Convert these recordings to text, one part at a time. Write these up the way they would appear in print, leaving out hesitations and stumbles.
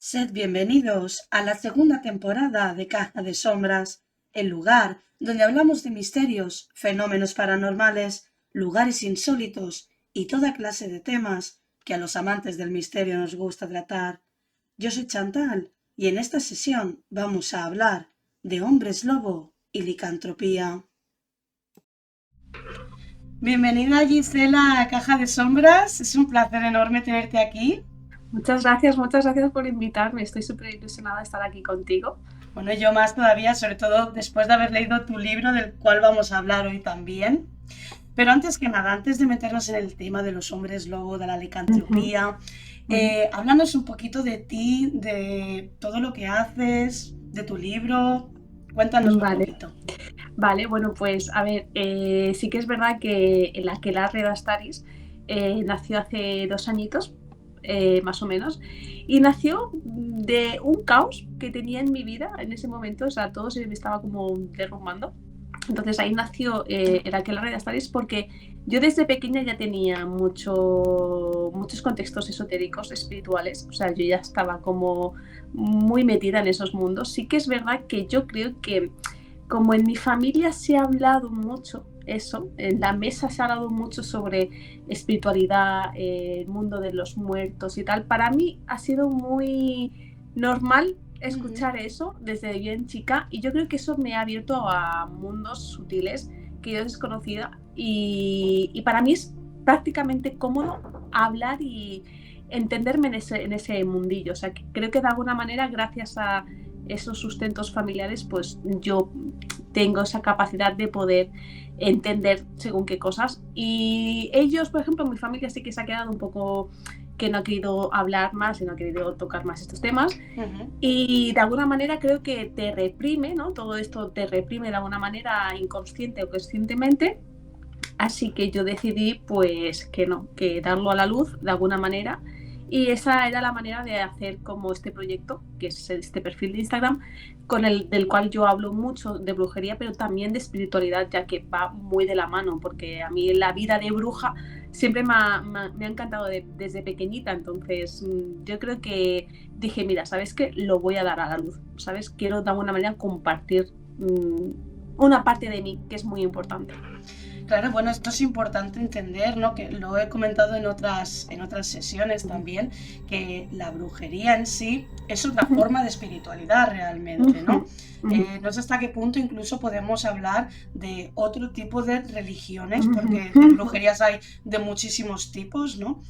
Sed bienvenidos a la segunda temporada de Caja de Sombras, el lugar donde hablamos de misterios, fenómenos paranormales, lugares insólitos y toda clase de temas que a los amantes del misterio nos gusta tratar. Yo soy Chantal y en esta sesión vamos a hablar de hombres lobo y licantropía. Bienvenida Gisela a Caja de Sombras, es un placer enorme tenerte aquí. Muchas gracias por invitarme. Estoy súper ilusionada de estar aquí contigo. Bueno, yo más todavía, sobre todo después de haber leído tu libro, del cual vamos a hablar hoy también. Pero antes que nada, antes de meternos en el tema de los hombres lobo, de la licantropía, háblanos un poquito de ti, de todo lo que haces, de tu libro. Cuéntanos un poquito. Vale, bueno, pues a ver, sí que es verdad que el aquelarre de Astaris nació hace 2 añitos, más o menos, y nació de un caos que tenía en mi vida en ese momento, o sea, todo se me estaba como derrumbando. Entonces ahí nació el aquelarre de Astaris porque yo desde pequeña ya tenía muchos contextos esotéricos, espirituales, o sea, yo ya estaba como muy metida en esos mundos. Sí que es verdad que yo creo que como en mi familia se ha hablado mucho eso, en la mesa se ha hablado mucho sobre espiritualidad, el mundo de los muertos y tal, para mí ha sido muy normal escuchar eso desde bien chica y yo creo que eso me ha abierto a mundos sutiles que yo desconocía y para mí es prácticamente cómodo hablar y entenderme en ese mundillo, o sea, que creo que de alguna manera gracias a esos sustentos familiares pues yo tengo esa capacidad de poder entender según qué cosas y ellos, por ejemplo, mi familia sí que se ha quedado un poco que no ha querido hablar más y no ha querido tocar más estos temas y de alguna manera creo que te reprime, ¿no? Todo esto te reprime de alguna manera inconsciente o conscientemente, así que yo decidí pues que no, que darlo a la luz de alguna manera y esa era la manera de hacer como este proyecto, que es este perfil de Instagram, del cual yo hablo mucho de brujería, pero también de espiritualidad, ya que va muy de la mano, porque a mí la vida de bruja siempre me ha encantado desde pequeñita, entonces yo creo que dije, mira, ¿sabes qué? Lo voy a dar a la luz, ¿sabes? Quiero de alguna manera compartir una parte de mí que es muy importante. Claro, bueno, esto es importante entender, ¿no? Que lo he comentado en otras sesiones también, que la brujería en sí es otra forma de espiritualidad realmente, ¿no? No sé hasta qué punto incluso podemos hablar de otro tipo de religiones, porque de brujerías hay de muchísimos tipos, ¿no?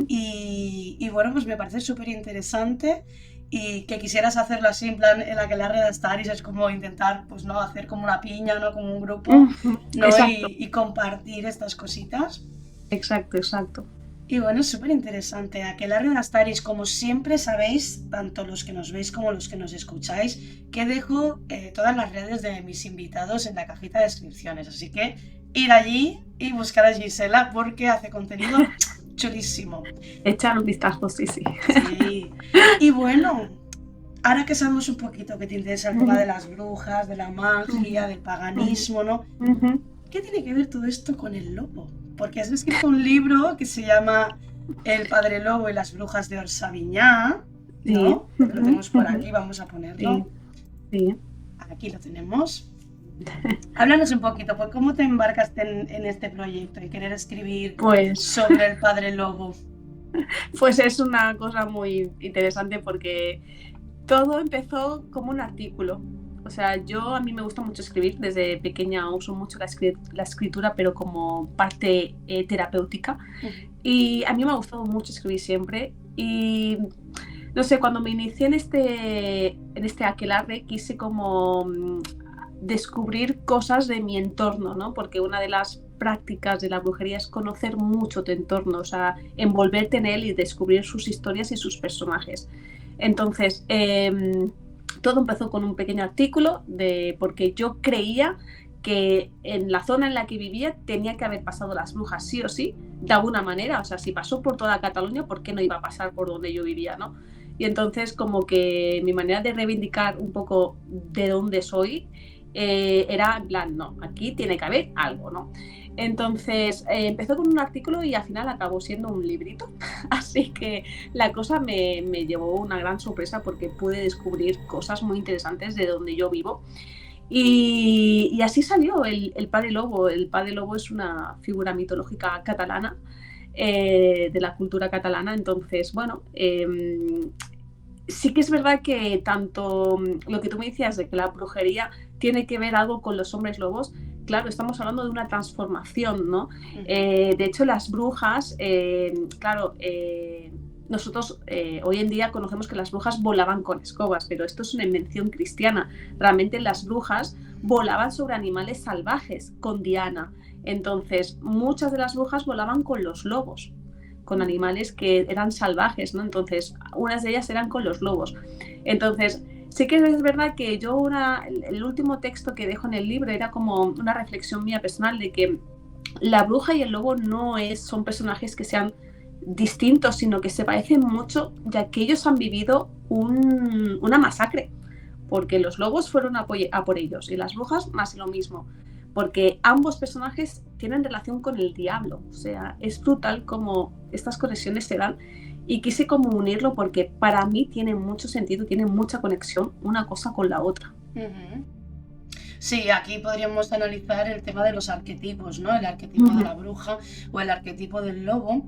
Y bueno, pues me parece súper interesante. Y que quisieras hacerlo así, en plan, en la que la redactar y es como intentar, pues no, hacer como una piña, ¿no? Como un grupo, ¿no? Y compartir estas cositas. Exacto. Y bueno, es súper interesante. Aquelarre de Astaris, como siempre sabéis, tanto los que nos veis como los que nos escucháis, que dejo todas las redes de mis invitados en la cajita de descripciones. Así que ir allí y buscar a Gisela porque hace contenido chulísimo. Echar un vistazo, sí. Sí. Y bueno, ahora que sabemos un poquito que te interesa el tema de las brujas, de la magia, del paganismo, ¿no? ¿Qué tiene que ver todo esto con el lobo? Porque has escrito un libro que se llama El Padre Lobo y las Brujas de Orsaviñá, ¿no? Lo tenemos por aquí, vamos a ponerlo. Sí. Aquí lo tenemos. Háblanos un poquito, pues, ¿cómo te embarcaste en este proyecto y querer escribir sobre el Padre Lobo? Pues es una cosa muy interesante porque todo empezó como un artículo. O sea, a mí me gusta mucho escribir, desde pequeña uso mucho la escritura, pero como parte terapéutica. Y a mí me ha gustado mucho escribir siempre. Y no sé, cuando me inicié en este aquelarre, quise como descubrir cosas de mi entorno, ¿no? Porque una de las prácticas de la brujería es conocer mucho tu entorno, o sea, envolverte en él y descubrir sus historias y sus personajes. Entonces, todo empezó con un pequeño artículo porque yo creía que en la zona en la que vivía tenía que haber pasado las brujas sí o sí, de alguna manera, o sea, si pasó por toda Cataluña, ¿por qué no iba a pasar por donde yo vivía, no? Y entonces como que mi manera de reivindicar un poco de dónde soy era en plan, no, aquí tiene que haber algo, ¿no? Entonces, empezó con un artículo y al final acabó siendo un librito. Así que la cosa me llevó una gran sorpresa porque pude descubrir cosas muy interesantes de donde yo vivo. Y así salió el Padre Lobo. El Padre Lobo es una figura mitológica catalana, de la cultura catalana. Entonces, bueno, sí que es verdad que tanto lo que tú me decías de que la brujería tiene que ver algo con los hombres lobos, claro, estamos hablando de una transformación, ¿no? De hecho, las brujas, claro, nosotros hoy en día conocemos que las brujas volaban con escobas, pero esto es una invención cristiana. Realmente las brujas volaban sobre animales salvajes, con Diana. Entonces, muchas de las brujas volaban con los lobos, con animales que eran salvajes, ¿no? Entonces, unas de ellas eran con los lobos. Entonces, sí que es verdad que yo el último texto que dejo en el libro era como una reflexión mía personal de que la bruja y el lobo no son personajes que sean distintos, sino que se parecen mucho, ya que ellos han vivido una masacre, porque los lobos fueron a por ellos y las brujas más lo mismo, porque ambos personajes tienen relación con el diablo. O sea, es brutal como estas conexiones se dan y quise como unirlo porque para mí tiene mucho sentido, tiene mucha conexión una cosa con la otra. Sí, aquí podríamos analizar el tema de los arquetipos, ¿no? El arquetipo de la bruja o el arquetipo del lobo.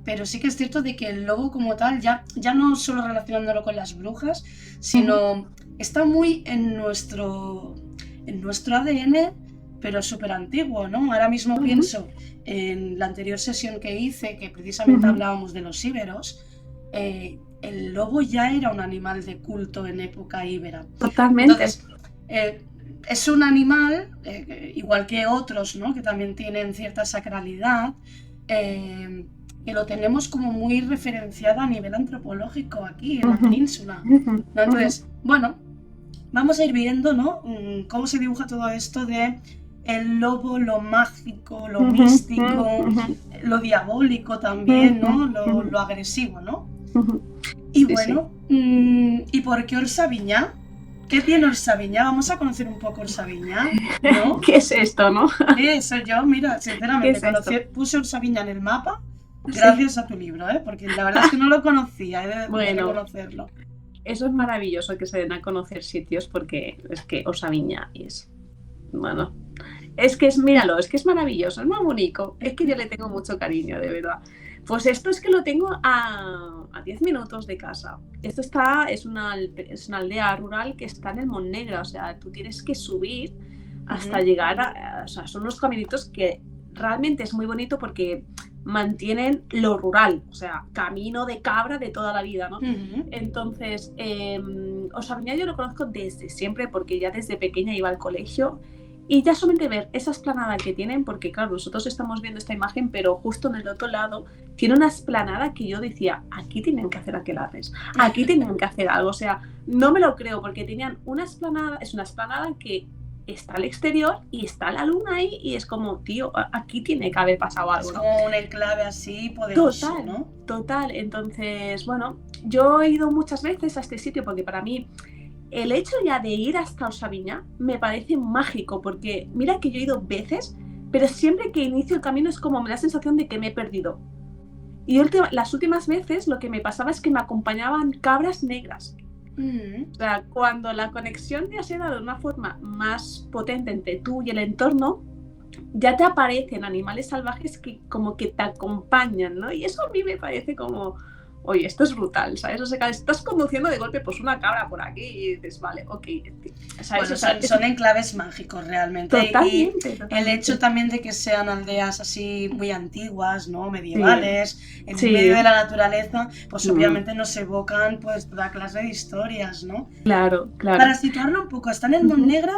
Pero sí que es cierto de que el lobo como tal, ya no solo relacionándolo con las brujas, sino está muy en nuestro ADN, pero súper antiguo, ¿no? Ahora mismo pienso en la anterior sesión que hice, que precisamente hablábamos de los íberos, el lobo ya era un animal de culto en época íbera. Totalmente. Entonces, es un animal, igual que otros, ¿no? Que también tienen cierta sacralidad, que lo tenemos como muy referenciado a nivel antropológico aquí en la península, ¿no? Entonces, bueno, vamos a ir viendo, ¿no? Cómo se dibuja todo esto de el lobo, lo mágico, lo místico, lo diabólico también, ¿no? Lo agresivo, ¿no? Y bueno, ¿y por qué Orsaviñá? ¿Qué tiene Orsaviñá? Vamos a conocer un poco Orsaviñá, ¿no? ¿Qué es esto, no? Sí, soy yo, mira, sinceramente, puse Orsaviñá en el mapa gracias a tu libro, porque la verdad es que no lo conocía, de reconocerlo. Eso es maravilloso, que se den a conocer sitios, porque es que Orsaviñá es, bueno, míralo, es que es maravilloso, es muy bonito, es que yo le tengo mucho cariño, de verdad. Pues esto es que lo tengo a 10 minutos de casa. Esto es una aldea rural que está en el Montnegre, o sea, tú tienes que subir hasta llegar o sea, son unos caminitos que realmente es muy bonito porque mantienen lo rural, o sea, camino de cabra de toda la vida, ¿no? Entonces, Orsaviñá yo lo conozco desde siempre porque ya desde pequeña iba al colegio. Y ya solamente ver esa esplanada que tienen, porque claro, nosotros estamos viendo esta imagen, pero justo en el otro lado tiene una esplanada que yo decía, aquí tienen que hacer aquelarres, aquí tienen que hacer algo. O sea, no me lo creo, porque tenían una esplanada, es una esplanada que está al exterior y está la luna ahí y es como, tío, aquí tiene que haber pasado algo, ¿no? Es como un enclave así poderoso, total, ¿no? Total. Entonces, bueno, yo he ido muchas veces a este sitio porque para mí el hecho ya de ir hasta Orsaviñá me parece mágico, porque mira que yo he ido veces, pero siempre que inicio el camino es como me da la sensación de que me he perdido. Y las últimas veces lo que me pasaba es que me acompañaban cabras negras. O sea, cuando la conexión ya se da de una forma más potente entre tú y el entorno, ya te aparecen animales salvajes que como que te acompañan, ¿no? Y eso a mí me parece como... Oye, esto es brutal, ¿sabes? O sea, estás conduciendo de golpe pues una cabra por aquí y dices, vale, ok, ¿sabes? Bueno, son enclaves mágicos realmente. Totalmente. El hecho también de que sean aldeas así muy antiguas, ¿no? Medievales, en medio de la naturaleza, pues obviamente nos evocan pues toda clase de historias, ¿no? Claro. Para situarlo un poco, está en el Montnegre,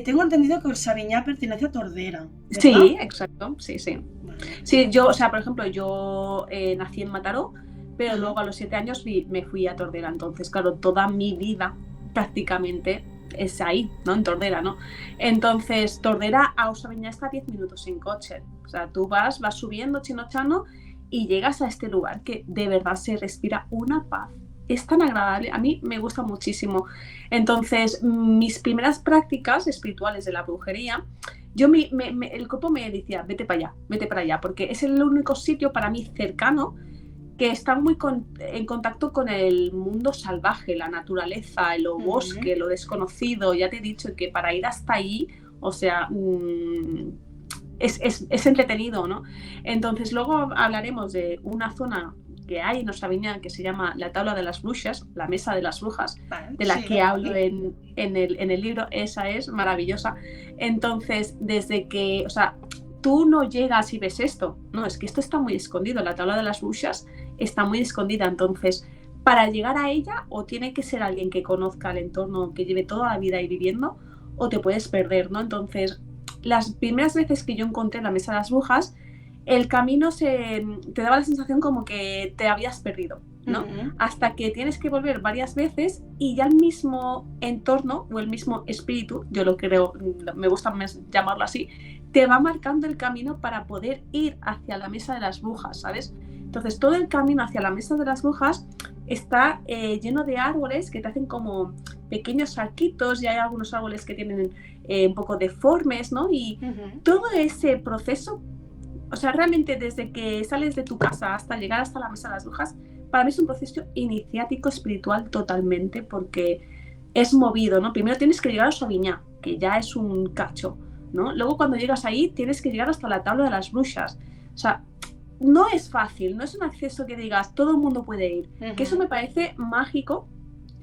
tengo entendido que Orsaviñá pertenece a Tordera, ¿verdad? Sí, exacto, sí. Bueno. Sí, yo, o sea, por ejemplo, yo nací en Mataró, pero luego a los 7 años me fui a Tordera. Entonces, claro, toda mi vida prácticamente es ahí, ¿no? En Tordera, ¿no? Entonces, Tordera a Orsaviñá está 10 minutos en coche. O sea, tú vas subiendo Chinochano y llegas a este lugar que de verdad se respira una paz. Es tan agradable, a mí me gusta muchísimo. Entonces, mis primeras prácticas espirituales de la brujería el cuerpo me decía, vete para allá, porque es el único sitio para mí cercano que está muy en contacto con el mundo salvaje, la naturaleza, el bosque, lo desconocido. Ya te he dicho que para ir hasta ahí, o sea, es entretenido, ¿no? Entonces luego hablaremos de una zona que hay en nuestra viña que se llama la tabla de las brujas, la mesa de las brujas, de la que hablo en el libro. Esa es maravillosa. Entonces, desde que, o sea, tú no llegas y ves esto, no, es que esto está muy escondido, la tabla de las brujas está muy escondida. Entonces, para llegar a ella, o tiene que ser alguien que conozca el entorno, que lleve toda la vida ahí viviendo, o te puedes perder, ¿no? Entonces, las primeras veces que yo encontré la mesa de las brujas, el camino te daba la sensación como que te habías perdido, ¿no? Hasta que tienes que volver varias veces y ya el mismo entorno o el mismo espíritu, yo lo creo, me gusta más llamarlo así, te va marcando el camino para poder ir hacia la mesa de las brujas, ¿sabes? Entonces todo el camino hacia la mesa de las brujas está lleno de árboles que te hacen como pequeños arquitos, y hay algunos árboles que tienen un poco deformes, ¿no? Y todo ese proceso, o sea, realmente desde que sales de tu casa hasta llegar hasta la mesa de las brujas, para mí es un proceso iniciático espiritual totalmente, porque es movido, ¿no? Primero tienes que llegar a Sabiñá, que ya es un cacho, ¿no? Luego cuando llegas ahí tienes que llegar hasta la tabla de las brujas. O sea, no es fácil, no es un acceso que digas todo el mundo puede ir, que eso me parece mágico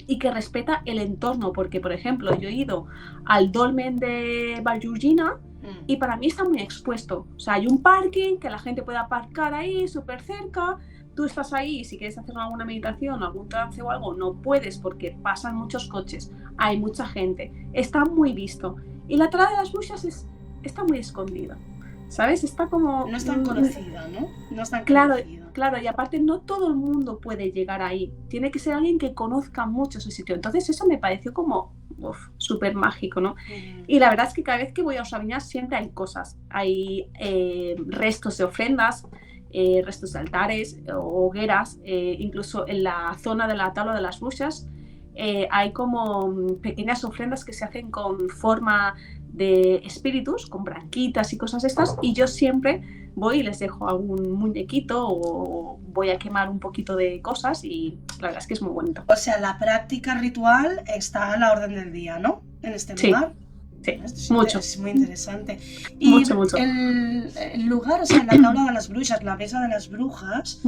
y que respeta el entorno, porque por ejemplo yo he ido al dolmen de Vallgorguina y para mí está muy expuesto. O sea, hay un parking que la gente puede aparcar ahí súper cerca, tú estás ahí y si quieres hacer alguna meditación, algún trance o algo, no puedes porque pasan muchos coches, hay mucha gente, está muy visto. Y la tabla de las brujas está muy escondida, ¿sabes? Está como... No es tan conocida, ¿no? No es tan claro, conocida. Claro, y aparte no todo el mundo puede llegar ahí. Tiene que ser alguien que conozca mucho ese sitio. Entonces eso me pareció como súper mágico, ¿no? Y la verdad es que cada vez que voy a Osaviñas siempre hay cosas. Hay restos de ofrendas, restos de altares, hogueras, incluso en la zona de la tabla de las brujas hay como pequeñas ofrendas que se hacen con forma de espíritus, con branquitas y cosas estas, y yo siempre voy y les dejo algún muñequito o voy a quemar un poquito de cosas, y la verdad es que es muy bonito. O sea, la práctica ritual está a la orden del día, ¿no? En este lugar. Sí, mucho. Es muy interesante. Y mucho. El lugar, o sea, la tabla de las brujas, la mesa de las brujas,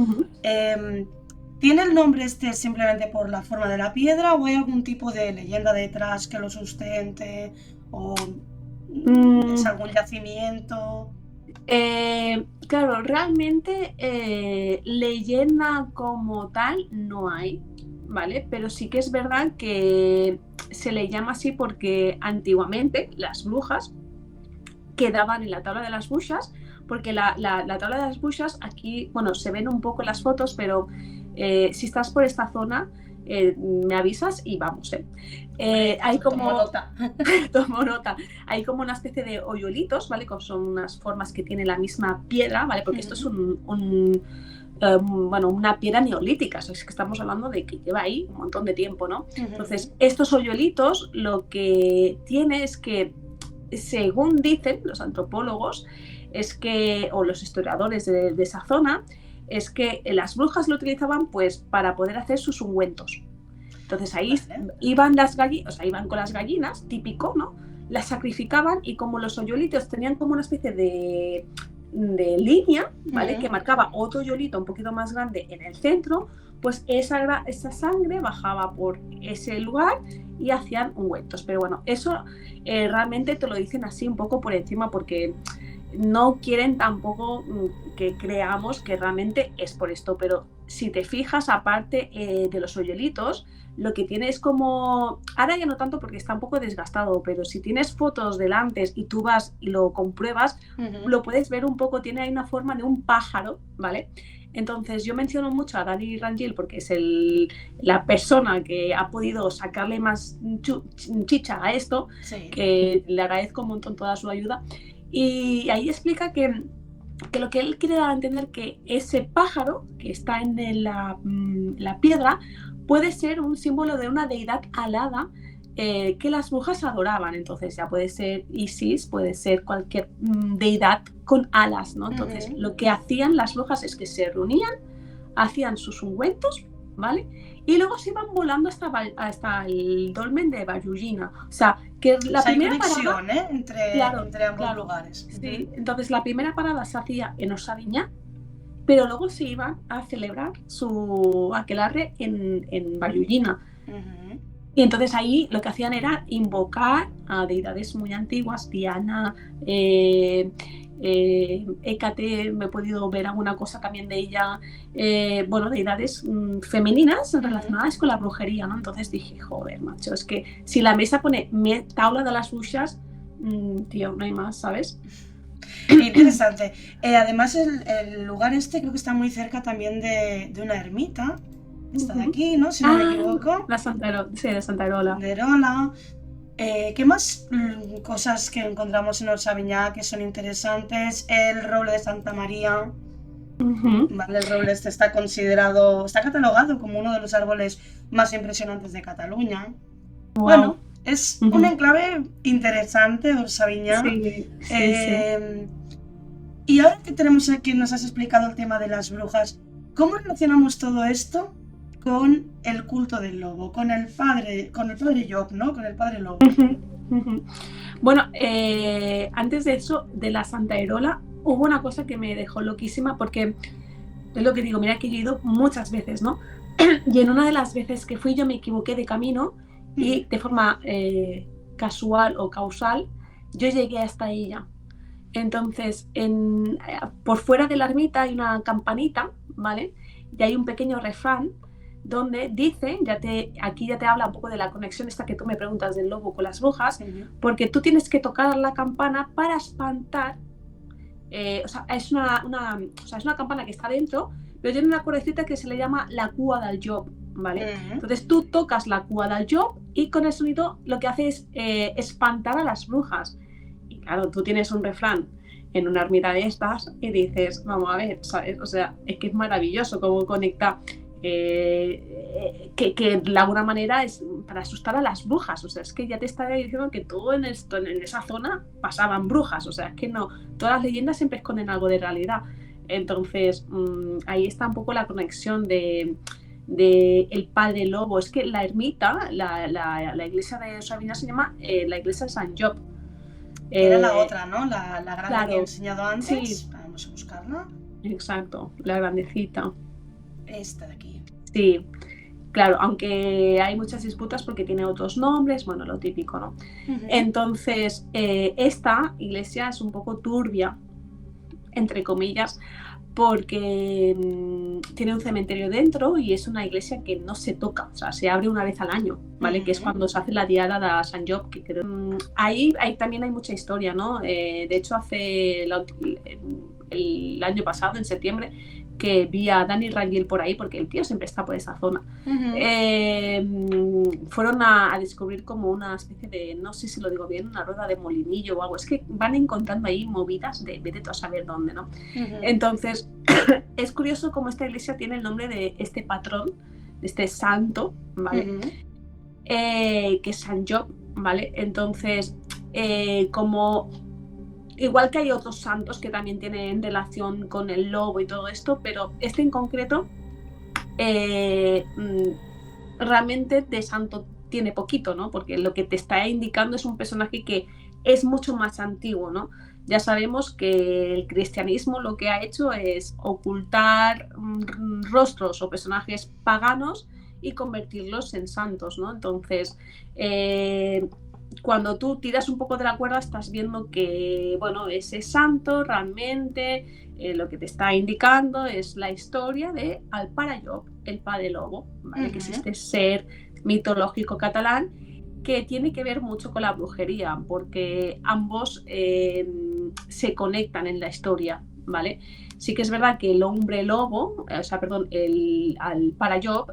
¿tiene el nombre simplemente por la forma de la piedra o hay algún tipo de leyenda detrás que lo sustente? ¿O es algún yacimiento? Claro, realmente leyenda como tal no hay, ¿vale? Pero sí que es verdad que se le llama así porque antiguamente las brujas quedaban en la tabla de las brujas, porque la tabla de las brujas aquí, bueno, se ven un poco en las fotos, pero si estás por esta zona, me avisas y vamos. Hay como tomo nota. Hay como una especie de hoyuelitos, ¿vale? Son unas formas que tiene la misma piedra, ¿vale? Porque esto es una piedra neolítica, es que estamos hablando de que lleva ahí un montón de tiempo, ¿no? Entonces, estos hoyuelitos lo que tiene es que, según dicen los antropólogos, es que, o los historiadores de esa zona, es que las brujas lo utilizaban pues para poder hacer sus ungüentos. Entonces ahí iban con las gallinas, típico, ¿no? Las sacrificaban y como los hoyuelitos tenían como una especie de línea, ¿vale? Que marcaba otro hoyuelito un poquito más grande en el centro, pues esa sangre bajaba por ese lugar y hacían ungüentos. Pero bueno, eso realmente te lo dicen así un poco por encima porque no quieren tampoco que creamos que realmente es por esto, pero si te fijas, aparte de los hoyuelitos, lo que tiene es como, ahora ya no tanto porque está un poco desgastado, pero si tienes fotos del antes y tú vas y lo compruebas, lo puedes ver un poco, tiene ahí una forma de un pájaro, ¿vale? Entonces yo menciono mucho a Dani Rangel porque es la persona que ha podido sacarle más chicha a esto, que le agradezco un montón toda su ayuda. Y ahí explica que lo que él quiere dar a entender que ese pájaro que está en la piedra puede ser un símbolo de una deidad alada que las brujas adoraban. Entonces ya puede ser Isis, puede ser cualquier deidad con alas, ¿no? Entonces lo que hacían las brujas es que se reunían, hacían sus ungüentos, ¿vale? Y luego se iban volando hasta el dolmen de Bayujina. O sea, que la primera conexión, parada, entre ambos lugares. Sí. Entonces la primera parada se hacía en Osaviñá, pero luego se iban a celebrar su aquelarre en Bayujina. Y entonces ahí lo que hacían era invocar a deidades muy antiguas, Diana, Hécate, me he podido ver alguna cosa también de ella, bueno, deidades femeninas relacionadas con la brujería, ¿no? Entonces dije, joder, macho, es que si la mesa pone taula de las brujas, tío, no hay más, ¿sabes? Interesante. Además, el lugar este creo que está muy cerca también de una ermita. Está de aquí, ¿no? Si no me equivoco. Sí, de Santa Erola. De Erola. ¿Qué más cosas que encontramos en Osaviñá que son interesantes? El roble de Santa María. Vale, el roble este está catalogado como uno de los árboles más impresionantes de Cataluña. Wow. Bueno, es un enclave interesante, Osaviñá. Sí. Y ahora que tenemos aquí, nos has explicado el tema de las brujas, ¿cómo relacionamos todo esto con el culto del lobo, con el padre Llop, ¿no? Con el padre lobo. Bueno, antes de eso, de la Santa Erola, hubo una cosa que me dejó loquísima, porque es lo que digo, mira que he ido muchas veces, ¿no? Y en una de las veces que fui yo me equivoqué de camino y de forma casual o causal, yo llegué hasta ella. Entonces, por fuera de la ermita hay una campanita, ¿vale? Y hay un pequeño refrán donde dice, aquí ya te habla un poco de la conexión esta que tú me preguntas del lobo con las brujas, porque tú tienes que tocar la campana para espantar, o sea, es una campana que está dentro, pero tiene una cuerdecita que se le llama la cua del llop, ¿vale? Entonces tú tocas la cua del llop y con el sonido lo que hace es espantar a las brujas. Y claro, tú tienes un refrán en una ermita de estas y dices, vamos a ver, ¿sabes? O sea, es que es maravilloso cómo conecta, que de alguna manera es para asustar a las brujas. O sea, es que ya te está diciendo que todo en esa zona pasaban brujas. O sea, es que no, todas las leyendas siempre esconden algo de realidad. Entonces, ahí está un poco la conexión de el padre lobo. Es que la ermita, la iglesia de Osaviñá se llama la iglesia de San Llop. Era la otra, ¿no? La grande, claro, que he enseñado antes. Sí. Vamos a buscarla. Exacto, la grandecita. Esta de aquí. Sí, claro, aunque hay muchas disputas porque tiene otros nombres, bueno, lo típico, ¿no? Entonces, esta iglesia es un poco turbia, entre comillas, porque tiene un cementerio dentro y es una iglesia que no se toca, o sea, se abre una vez al año, ¿vale? Que es cuando se hace la diada de San Llop, que creo. Ahí también hay mucha historia, ¿no? De hecho, hace el año pasado, en septiembre, que vi a Dani Rangel por ahí, porque el tío siempre está por esa zona. Fueron a descubrir como una especie de, no sé si lo digo bien, una rueda de molinillo o algo. Es que van encontrando ahí movidas de vete a saber dónde, ¿no? Entonces, es curioso cómo esta iglesia tiene el nombre de este patrón, de este santo, ¿vale? Que es San Llop, ¿vale? Entonces, como igual que hay otros santos que también tienen relación con el lobo y todo esto, pero este en concreto realmente de santo tiene poquito, ¿no? Porque lo que te está indicando es un personaje que es mucho más antiguo, ¿no? Ya sabemos que el cristianismo lo que ha hecho es ocultar rostros o personajes paganos y convertirlos en santos, ¿no? Entonces, cuando tú tiras un poco de la cuerda estás viendo que, bueno, ese santo realmente lo que te está indicando es la historia de Alpara Llop, el padre lobo, ¿vale? Que es este ser mitológico catalán que tiene que ver mucho con la brujería, porque ambos se conectan en la historia, ¿vale? Sí que es verdad que el hombre lobo, el Alpara Llop,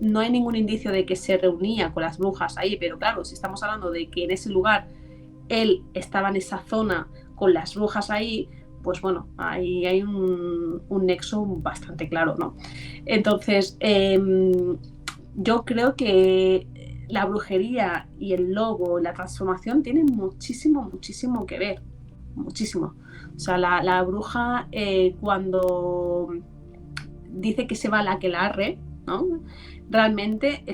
no hay ningún indicio de que se reunía con las brujas ahí, pero claro, si estamos hablando de que en ese lugar él estaba en esa zona con las brujas ahí, pues bueno, ahí hay un nexo bastante claro, ¿no? Entonces, yo creo que la brujería y el lobo, la transformación, tienen muchísimo, muchísimo que ver. Muchísimo. O sea, la bruja cuando dice que se va a la aquelarre, ¿no? Realmente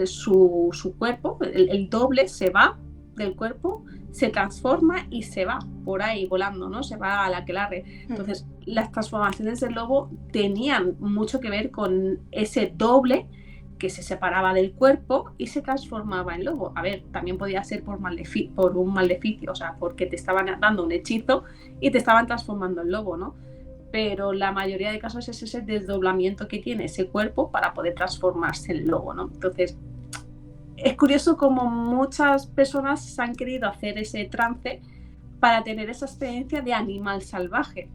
su cuerpo, el doble, se va del cuerpo, se transforma y se va por ahí volando, ¿no? Se va a la aquelarre. Entonces, las transformaciones del lobo tenían mucho que ver con ese doble que se separaba del cuerpo y se transformaba en lobo. A ver, también podía ser por un maleficio, o sea, porque te estaban dando un hechizo y te estaban transformando en lobo, ¿no? Pero la mayoría de casos es ese desdoblamiento que tiene ese cuerpo para poder transformarse en lobo, ¿no? Entonces, es curioso cómo muchas personas se han querido hacer ese trance para tener esa experiencia de animal salvaje.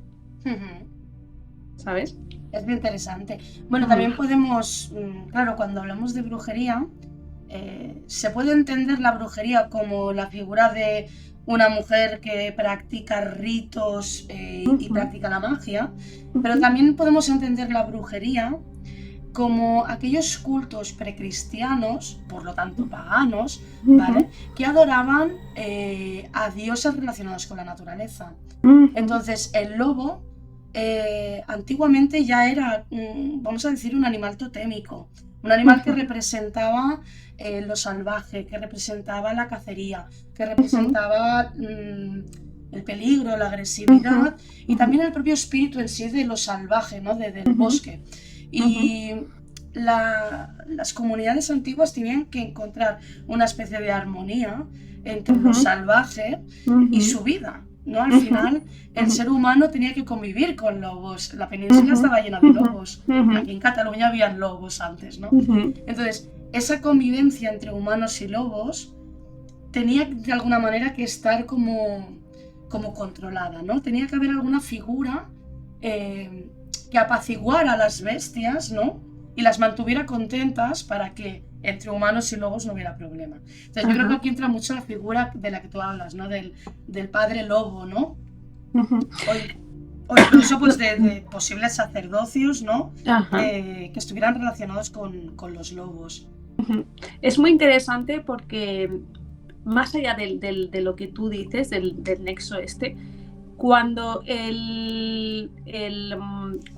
¿Sabes? Es muy interesante. Bueno, también podemos, claro, cuando hablamos de brujería, se puede entender la brujería como la figura de una mujer que practica ritos y practica la magia, pero también podemos entender la brujería como aquellos cultos precristianos, por lo tanto paganos, ¿vale? Que adoraban a dioses relacionados con la naturaleza. Entonces, el lobo antiguamente ya era, vamos a decir, un animal totémico, un animal que representaba lo salvaje, que representaba la cacería, que representaba el peligro, la agresividad y también el propio espíritu en sí de lo salvaje, ¿no? Del bosque. Y las comunidades antiguas tenían que encontrar una especie de armonía entre lo salvaje y su vida, ¿no? Al final, el ser humano tenía que convivir con lobos. La península estaba llena de lobos. Aquí en Cataluña habían lobos antes, ¿no? Entonces, esa convivencia entre humanos y lobos tenía de alguna manera que estar como controlada, ¿no? Tenía que haber alguna figura que apaciguara a las bestias, ¿no? Y las mantuviera contentas para que entre humanos y lobos no hubiera problema. Entonces yo creo que aquí entra mucho la figura de la que tú hablas, ¿no? Del padre lobo, ¿no? O incluso pues de posibles sacerdocios, ¿no? Que estuvieran relacionados con los lobos. Es muy interesante porque más allá de lo que tú dices, del nexo cuando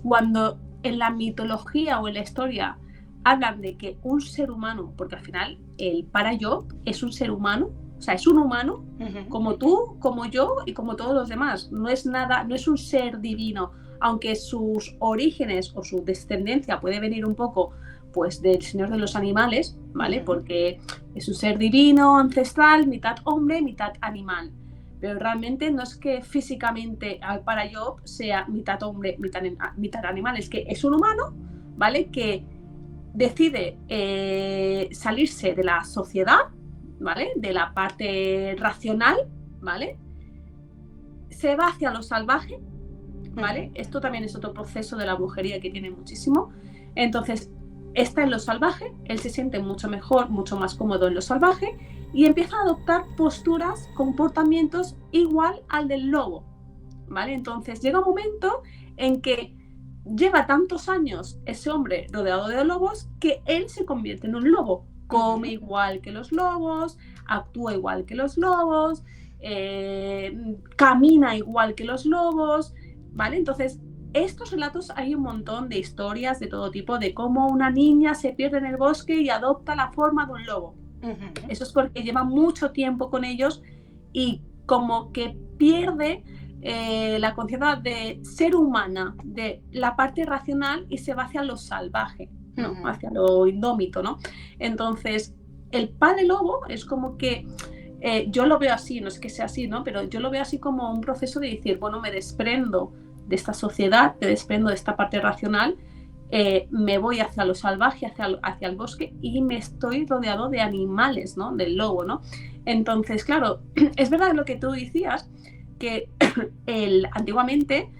cuando en la mitología o en la historia hablan de que un ser humano, porque al final el para-yo es un ser humano, o sea, es un humano como tú, como yo y como todos los demás. No es nada, no es un ser divino, aunque sus orígenes o su descendencia puede venir un poco pues del Señor de los Animales, ¿vale? Porque es un ser divino, ancestral, mitad hombre, mitad animal. Pero realmente no es que físicamente al para-yo sea mitad hombre, mitad animal, es que es un humano, ¿vale? Que decide salirse de la sociedad, ¿vale? De la parte racional, ¿vale? Se va hacia lo salvaje, ¿vale? Esto también es otro proceso de la brujería que tiene muchísimo. Entonces, está en lo salvaje, él se siente mucho mejor, mucho más cómodo en lo salvaje y empieza a adoptar posturas, comportamientos igual al del lobo, ¿vale? Entonces llega un momento en que lleva tantos años ese hombre rodeado de lobos que él se convierte en un lobo, come igual que los lobos, actúa igual que los lobos, camina igual que los lobos, ¿vale? Entonces estos relatos hay un montón de historias de todo tipo, de cómo una niña se pierde en el bosque y adopta la forma de un lobo. Eso es porque lleva mucho tiempo con ellos y como que pierde la conciencia de ser humana, de la parte racional y se va hacia lo salvaje, ¿no? Hacia lo indómito, ¿no? Entonces, el padre lobo es como que yo lo veo así, no es que sea así, ¿no? Pero yo lo veo así como un proceso de decir, bueno, me desprendo de esta sociedad, me desprendo de esta parte racional, me voy hacia lo salvaje, hacia el bosque y me estoy rodeado de animales, ¿no? Del lobo, ¿no? Entonces, claro, es verdad lo que tú decías, que antiguamente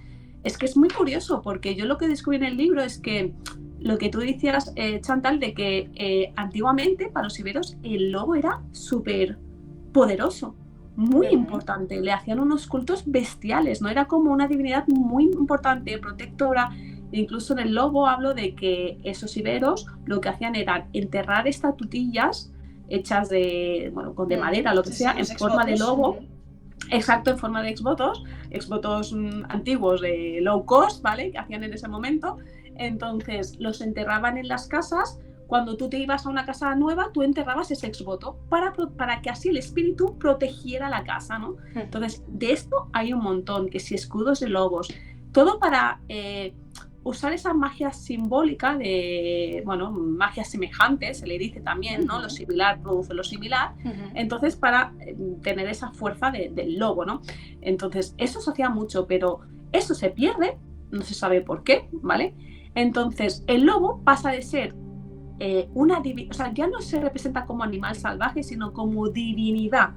es que es muy curioso, porque yo lo que descubrí en el libro es que lo que tú decías, Chantal, de que antiguamente para los iberos el lobo era súper poderoso, muy importante, le hacían unos cultos bestiales, ¿no? Era como una divinidad muy importante, protectora. Incluso en el lobo hablo de que esos iberos lo que hacían era enterrar estatuillas hechas de, bueno, de madera, lo que sea, en forma de lobo. Exacto, en forma de exvotos antiguos de low cost, ¿vale? Que hacían en ese momento. Entonces los enterraban en las casas. Cuando tú te ibas a una casa nueva, tú enterrabas ese exvoto para que así el espíritu protegiera la casa, ¿no? Entonces, de esto hay un montón, que si escudos de lobos, todo para usar esa magia simbólica de, bueno, magia semejante, se le dice también, ¿no? Lo similar produce lo similar. Entonces, para tener esa fuerza del lobo, ¿no? Entonces, eso se hacía mucho, pero eso se pierde, no se sabe por qué, ¿vale? Entonces, el lobo pasa de ser o sea, ya no se representa como animal salvaje, sino como divinidad,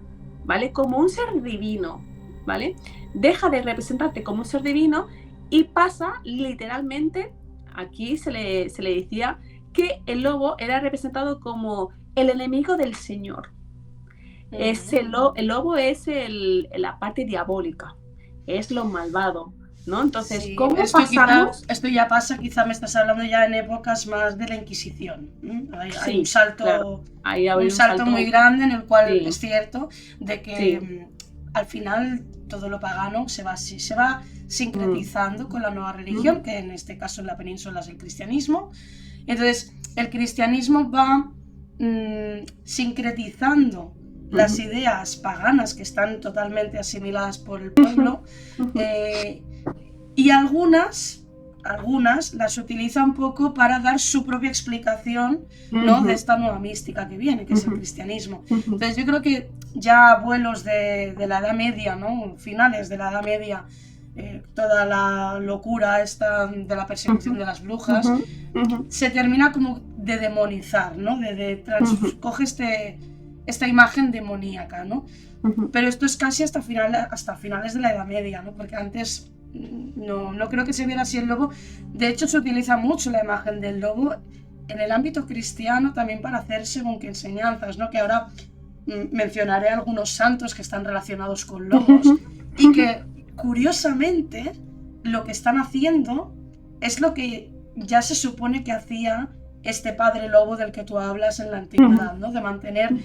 ¿vale? Como un ser divino, ¿vale? Deja de representarte como un ser divino y pasa literalmente, aquí se le decía que el lobo era representado como el enemigo del Señor. El lobo es la parte diabólica, es lo malvado, ¿no? Entonces, sí, ¿cómo pasamos? Esto ya pasa, quizá me estás hablando ya en épocas más de la Inquisición. Hay un salto, claro. un salto muy grande en el cual es cierto de que al final todo lo pagano se va sincretizando con la nueva religión, que en este caso en la península es el cristianismo. Entonces, el cristianismo va sincretizando las ideas paganas que están totalmente asimiladas por el pueblo, y algunas las utiliza un poco para dar su propia explicación, ¿no? De esta nueva mística que viene, que es el cristianismo. Entonces yo creo que ya abuelos de la Edad Media, ¿no? Finales de la Edad Media, toda la locura esta de la persecución de las brujas, se termina como de demonizar, ¿no? Coge esta imagen demoníaca, ¿no? Pero esto es casi hasta finales de la Edad Media, ¿no? Porque antes no creo que se viera así el lobo. De hecho, se utiliza mucho la imagen del lobo en el ámbito cristiano también para hacer según qué enseñanzas, ¿no? Que ahora mencionaré algunos santos que están relacionados con lobos y que, curiosamente, lo que están haciendo es lo que ya se supone que hacía este padre lobo del que tú hablas en la antigüedad, ¿no? De mantener,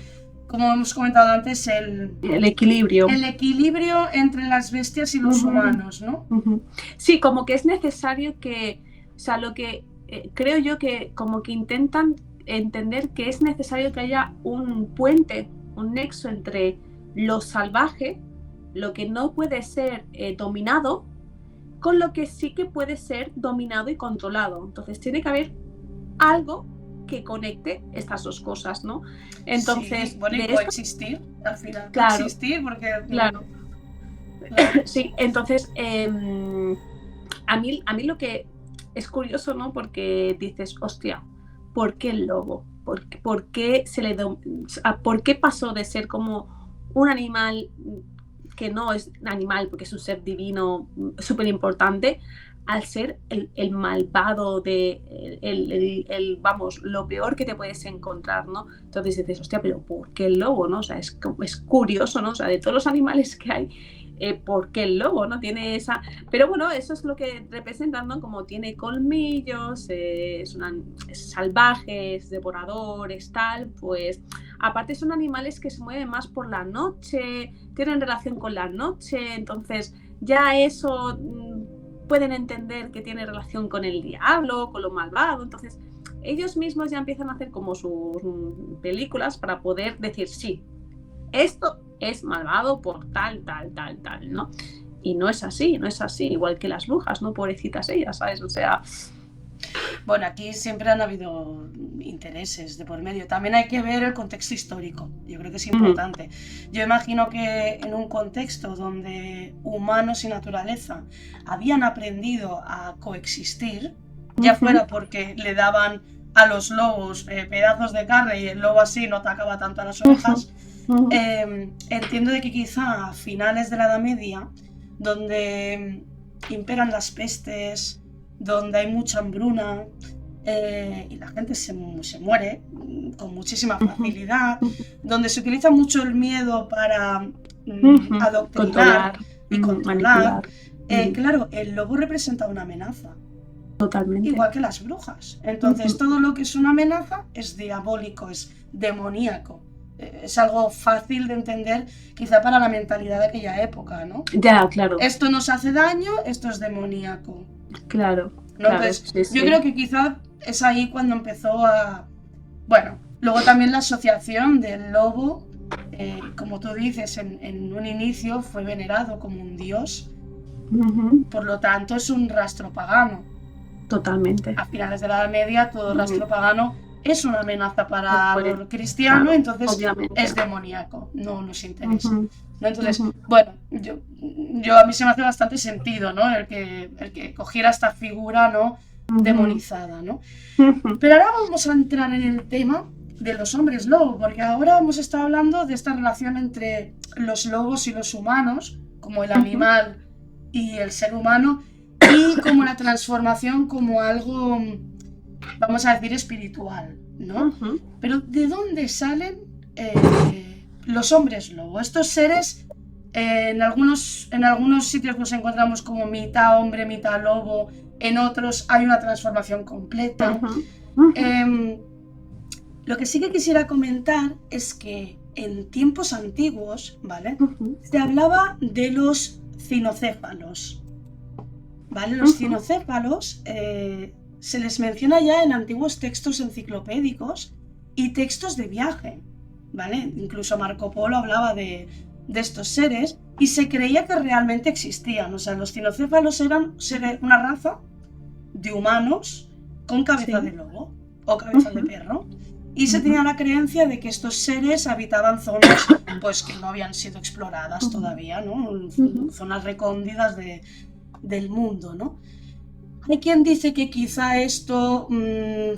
como hemos comentado antes, el equilibrio. El equilibrio entre las bestias y los humanos, ¿no? Sí, como que es necesario que, o sea, lo que creo yo que como que intentan entender que es necesario que haya un puente, un nexo entre lo salvaje, lo que no puede ser dominado, con lo que sí que puede ser dominado y controlado. Entonces tiene que haber algo que conecte estas dos cosas, ¿no? Entonces, sí, bueno, y coexistir, al final, claro, coexistir, porque... Claro. Sí, entonces, a mí lo que es curioso, ¿no? Porque dices, hostia, ¿por qué el lobo? ¿Por qué pasó de ser como un animal que no es un animal, porque es un ser divino súper importante, al ser el malvado vamos, lo peor que te puedes encontrar, ¿no? Entonces dices, hostia, pero ¿por qué el lobo, no? O sea, es curioso, ¿no? O sea, de todos los animales que hay, ¿por qué el lobo, no? Tiene esa... Pero bueno, eso es lo que representan, ¿no? Como tiene colmillos, es salvaje, es devorador, es tal, pues... Aparte son animales que se mueven más por la noche, tienen relación con la noche, entonces ya eso... pueden entender que tiene relación con el diablo, con lo malvado, entonces ellos mismos ya empiezan a hacer como sus películas para poder decir, sí, esto es malvado por tal, ¿no? Y no es así, igual que las brujas, ¿no? Pobrecitas ellas, ¿sabes? O sea... Bueno, aquí siempre han habido intereses de por medio. También hay que ver el contexto histórico. Yo creo que es importante. Yo imagino que en un contexto donde humanos y naturaleza habían aprendido a coexistir, ya fuera porque le daban a los lobos pedazos de carne y el lobo así no atacaba tanto a las ovejas, entiendo de que quizá a finales de la Edad Media, donde imperan las pestes, donde hay mucha hambruna y la gente se muere con muchísima facilidad, donde se utiliza mucho el miedo para adoctrinar y controlar, claro, el lobo representa una amenaza. Totalmente. Igual que las brujas. Entonces todo lo que es una amenaza es diabólico, es demoníaco. es algo fácil de entender quizá para la mentalidad de aquella época, ¿no? Ya, claro. Esto nos hace daño, esto es demoníaco. Claro. ¿No? Claro, Entonces, sí. yo creo que quizá es ahí cuando empezó a... Bueno, luego también la asociación del lobo, como tú dices, en un inicio fue venerado como un dios, por lo tanto es un rastro pagano. Totalmente. A finales de la Edad Media todo rastro pagano es una amenaza para el cristiano, claro, entonces obviamente. es demoníaco, no nos interesa. Ujú. ¿No? Entonces, Ujú. bueno, yo a mí se me hace bastante sentido, ¿no? El que cogiera esta figura, ¿no? Demonizada, ¿no? Ujú. Pero ahora vamos a entrar en el tema de los hombres lobo, porque ahora hemos estado hablando de esta relación entre los lobos y los humanos, como el animal y el ser humano, y como la transformación como algo, vamos a decir, espiritual, ¿no? Ujú. Pero ¿de dónde salen los hombres lobo? Estos seres, en algunos sitios nos encontramos como mitad hombre, mitad lobo, en otros hay una transformación completa. Lo que sí que quisiera comentar es que en tiempos antiguos, ¿vale? Se hablaba de los cinocéfalos, ¿vale? Los cinocéfalos se les menciona ya en antiguos textos enciclopédicos y textos de viaje, ¿vale? Incluso Marco Polo hablaba de estos seres y se creía que realmente existían. O sea, los cinocéfalos eran una raza de humanos con cabeza de lobo o cabeza de perro. Y se tenía la creencia de que estos seres habitaban zonas pues, que no habían sido exploradas todavía, ¿no? Zonas recónditas del mundo, ¿no? Hay quien dice que quizá esto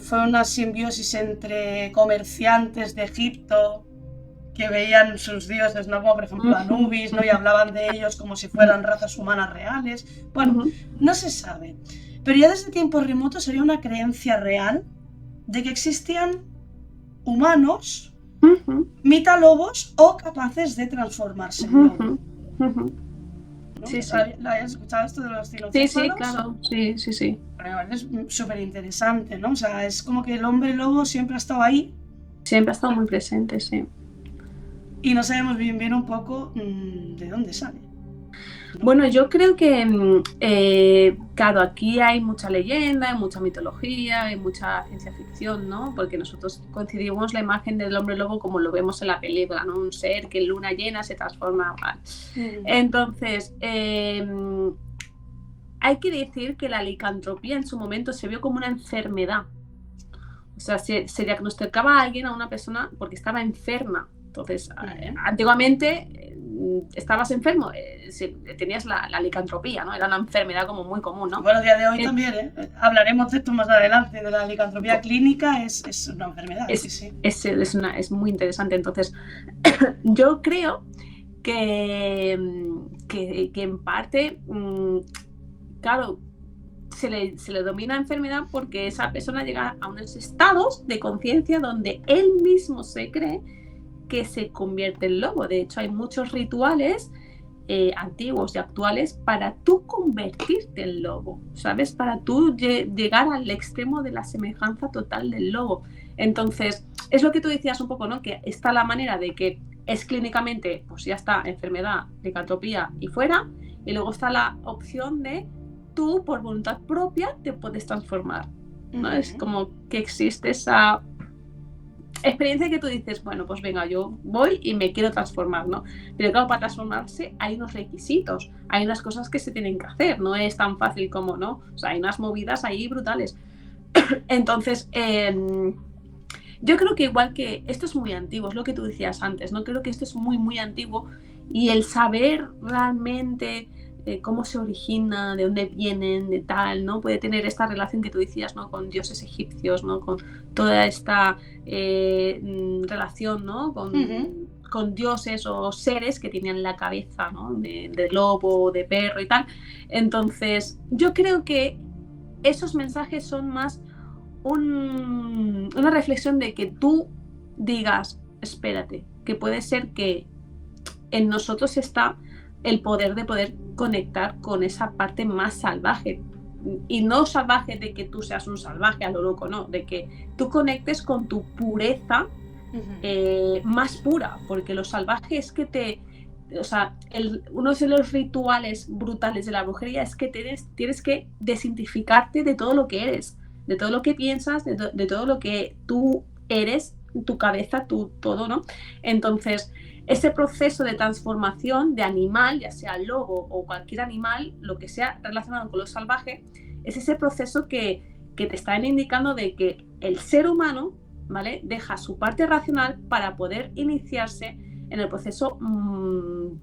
fue una simbiosis entre comerciantes de Egipto que veían sus dioses, ¿no? Como por ejemplo Anubis, ¿no? Y hablaban de ellos como si fueran razas humanas reales. Bueno, no se sabe. Pero ya desde tiempos remotos había una creencia real de que existían humanos, mitad lobos o capaces de transformarse en lobo. ¿No? Sí, sí. ¿La habías escuchado esto de los cinocéfalos? Sí, claro. Sí. Bueno, es súper interesante, ¿no? O sea, es como que el hombre lobo siempre ha estado ahí. Siempre ha estado muy presente, sí. Y no sabemos bien un poco de dónde sale. Bueno, yo creo que, claro, aquí hay mucha leyenda, hay mucha mitología, hay mucha ciencia ficción, ¿no? Porque nosotros concebimos la imagen del hombre lobo como lo vemos en la película, ¿no? Un ser que en luna llena se transforma. Entonces, hay que decir que la licantropía en su momento se vio como una enfermedad. O sea, se diagnosticaba a alguien, a una persona, porque estaba enferma. Entonces, antiguamente estabas enfermo, tenías la licantropía, ¿no? Era una enfermedad como muy común, ¿no? Bueno, a día de hoy también, hablaremos de esto más adelante, de la licantropía clínica, es una enfermedad, sí. Es muy interesante. Entonces, yo creo que en parte, claro, se le domina enfermedad porque esa persona llega a unos estados de conciencia donde él mismo se cree que se convierte en lobo. De hecho, hay muchos rituales antiguos y actuales para tú convertirte en lobo, ¿sabes? Para tú llegar al extremo de la semejanza total del lobo. Entonces, es lo que tú decías un poco, ¿no? Que está la manera de que es clínicamente, pues ya está, enfermedad, licantropía y fuera, y luego está la opción de tú, por voluntad propia, te puedes transformar, ¿no? Es como que existe esa experiencia que tú dices, bueno, pues venga, yo voy y me quiero transformar, ¿no? Pero claro, para transformarse hay unos requisitos, hay unas cosas que se tienen que hacer, no es tan fácil como, ¿no? O sea, hay unas movidas ahí brutales. Entonces, yo creo que igual que esto es muy antiguo, es lo que tú decías antes, ¿no? Creo que esto es muy antiguo y el saber realmente cómo se origina, de dónde vienen, de tal, ¿no? Puede tener esta relación que tú decías, ¿no? Con dioses egipcios, ¿no? Con toda esta relación, ¿no? Con dioses o seres que tenían la cabeza, ¿no? De lobo, de perro y tal. Entonces, yo creo que esos mensajes son más una reflexión de que tú digas, espérate, que puede ser que en nosotros está el poder de poder conectar con esa parte más salvaje. Y no salvaje de que tú seas un salvaje a lo loco, no, de que tú conectes con tu pureza más pura, porque lo salvaje es que o sea, uno de los rituales brutales de la brujería es que tienes que desidentificarte de todo lo que eres, de todo lo que piensas, de todo lo que tú eres, tu cabeza, todo, ¿no? Entonces, ese proceso de transformación de animal, ya sea lobo o cualquier animal, lo que sea relacionado con lo salvaje, es ese proceso que te están indicando de que el ser humano, ¿vale?, deja su parte racional para poder iniciarse en el proceso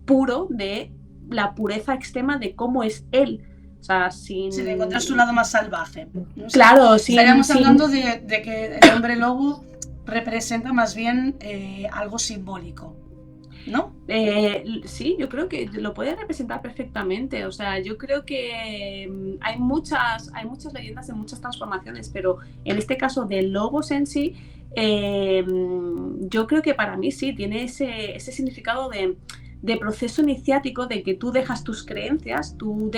puro de la pureza extrema de cómo es él. O sea, sin... Sí, de encontrar su lado más salvaje, ¿no? Claro, estaríamos hablando de que el hombre lobo representa más bien algo simbólico, ¿no? Sí, yo creo que lo puede representar perfectamente. O sea, yo creo que hay muchas leyendas de muchas transformaciones, pero en este caso de lobos en sí, yo creo que para mí sí, tiene ese significado de proceso iniciático, de que tú dejas tus creencias, tú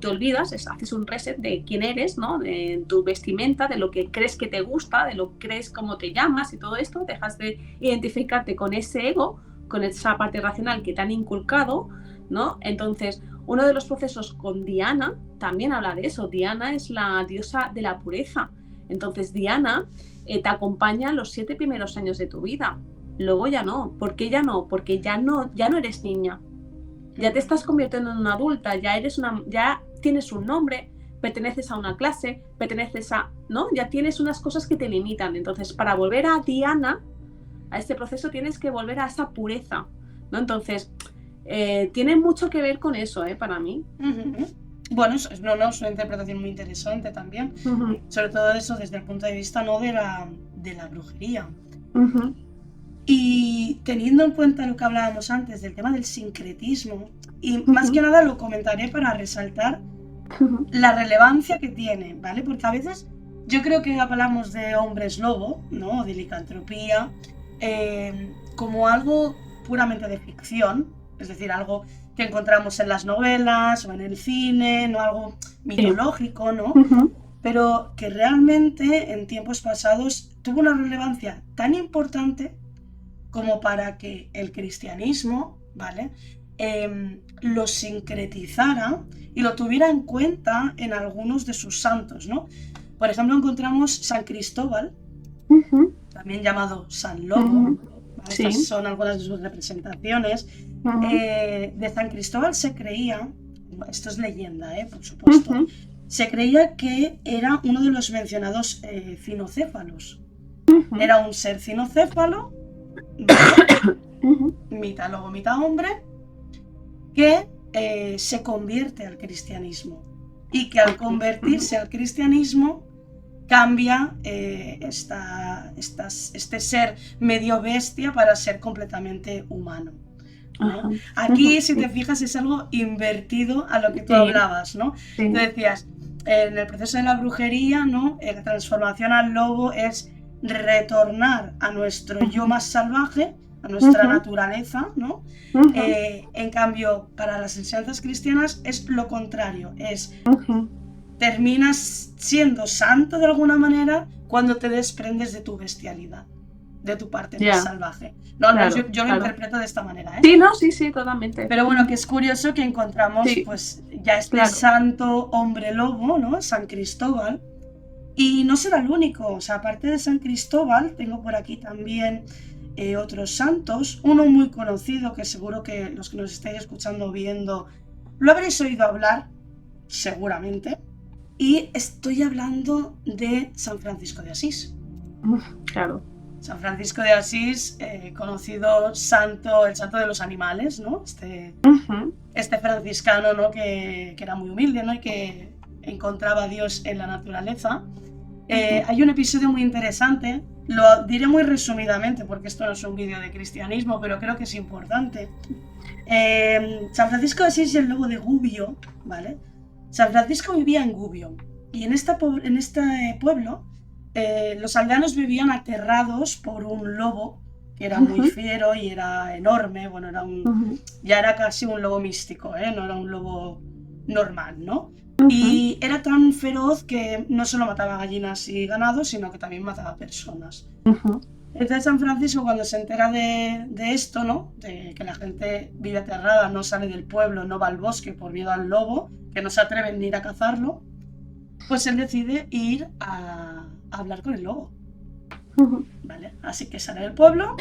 te olvidas, haces un reset de quién eres, ¿no?, de tu vestimenta, de lo que crees que te gusta, de lo que crees cómo te llamas y todo esto, dejas de identificarte con ese ego, con esa parte racional que te han inculcado, ¿no? Entonces, uno de los procesos con Diana también habla de eso. Diana es la diosa de la pureza. Entonces, Diana te acompaña los 7 primeros años de tu vida. Luego ya no. ¿Por qué ya no? Porque ya no eres niña. Ya te estás convirtiendo en una adulta, ya tienes un nombre, perteneces a una clase, ¿no? Ya tienes unas cosas que te limitan. Entonces, para volver a Diana, a este proceso, tienes que volver a esa pureza, ¿no? Entonces, tiene mucho que ver con eso, para mí. Bueno, es una interpretación muy interesante también, sobre todo eso desde el punto de vista, ¿no?, de la brujería. Y teniendo en cuenta lo que hablábamos antes del tema del sincretismo, y más que nada lo comentaré para resaltar la relevancia que tiene, ¿vale? Porque a veces yo creo que hablamos de hombres lobo, ¿no?, de licantropía, como algo puramente de ficción, es decir, algo que encontramos en las novelas o en el cine, no algo mitológico, ¿no? Pero que realmente en tiempos pasados tuvo una relevancia tan importante como para que el cristianismo, ¿vale?, lo sincretizara y lo tuviera en cuenta en algunos de sus santos, ¿no? Por ejemplo, encontramos San Cristóbal, también llamado San Lobo, ¿vale? Sí. Estas son algunas de sus representaciones. De San Cristóbal se creía, esto es leyenda, por supuesto, se creía que era uno de los mencionados cinocéfalos. Era un ser cinocéfalo, mitad lobo, mitad hombre, que se convierte al cristianismo y que al convertirse al cristianismo cambia este ser medio bestia para ser completamente humano, ¿no? Aquí, si te fijas, es algo invertido a lo que tú hablabas, ¿no? Tú decías, en el proceso de la brujería, ¿no?, la transformación al lobo es retornar a nuestro yo más salvaje, a nuestra naturaleza, ¿no? En cambio, para las enseñanzas cristianas es lo contrario, es terminas siendo santo de alguna manera cuando te desprendes de tu bestialidad, de tu parte más salvaje. No, claro, yo lo interpreto de esta manera, ¿eh? Sí, no, sí, totalmente. Pero bueno, que es curioso que encontramos pues ya este santo hombre lobo, ¿no?, San Cristóbal. Y no será el único, o sea, aparte de San Cristóbal, tengo por aquí también otros santos, uno muy conocido que seguro que los que nos estáis escuchando o viendo lo habréis oído hablar, seguramente, y estoy hablando de San Francisco de Asís. Claro. San Francisco de Asís, conocido santo, el santo de los animales, ¿no? Este franciscano, ¿no?, que era muy humilde, ¿no?, y que encontraba a Dios en la naturaleza. Hay un episodio muy interesante, lo diré muy resumidamente porque esto no es un vídeo de cristianismo, pero creo que es importante. San Francisco de Asís y el lobo de Gubbio, ¿vale? San Francisco vivía en Gubbio y en este pueblo los aldeanos vivían aterrados por un lobo que era muy fiero y era enorme, bueno, ya era casi un lobo místico, no era un lobo normal, ¿no? Y era tan feroz que no solo mataba gallinas y ganado, sino que también mataba personas. Entonces San Francisco, cuando se entera de esto, ¿no? De que la gente vive aterrada, no sale del pueblo, no va al bosque por miedo al lobo, que no se atreven ni ir a cazarlo, pues él decide ir a hablar con el lobo. ¿Vale? Así que sale del pueblo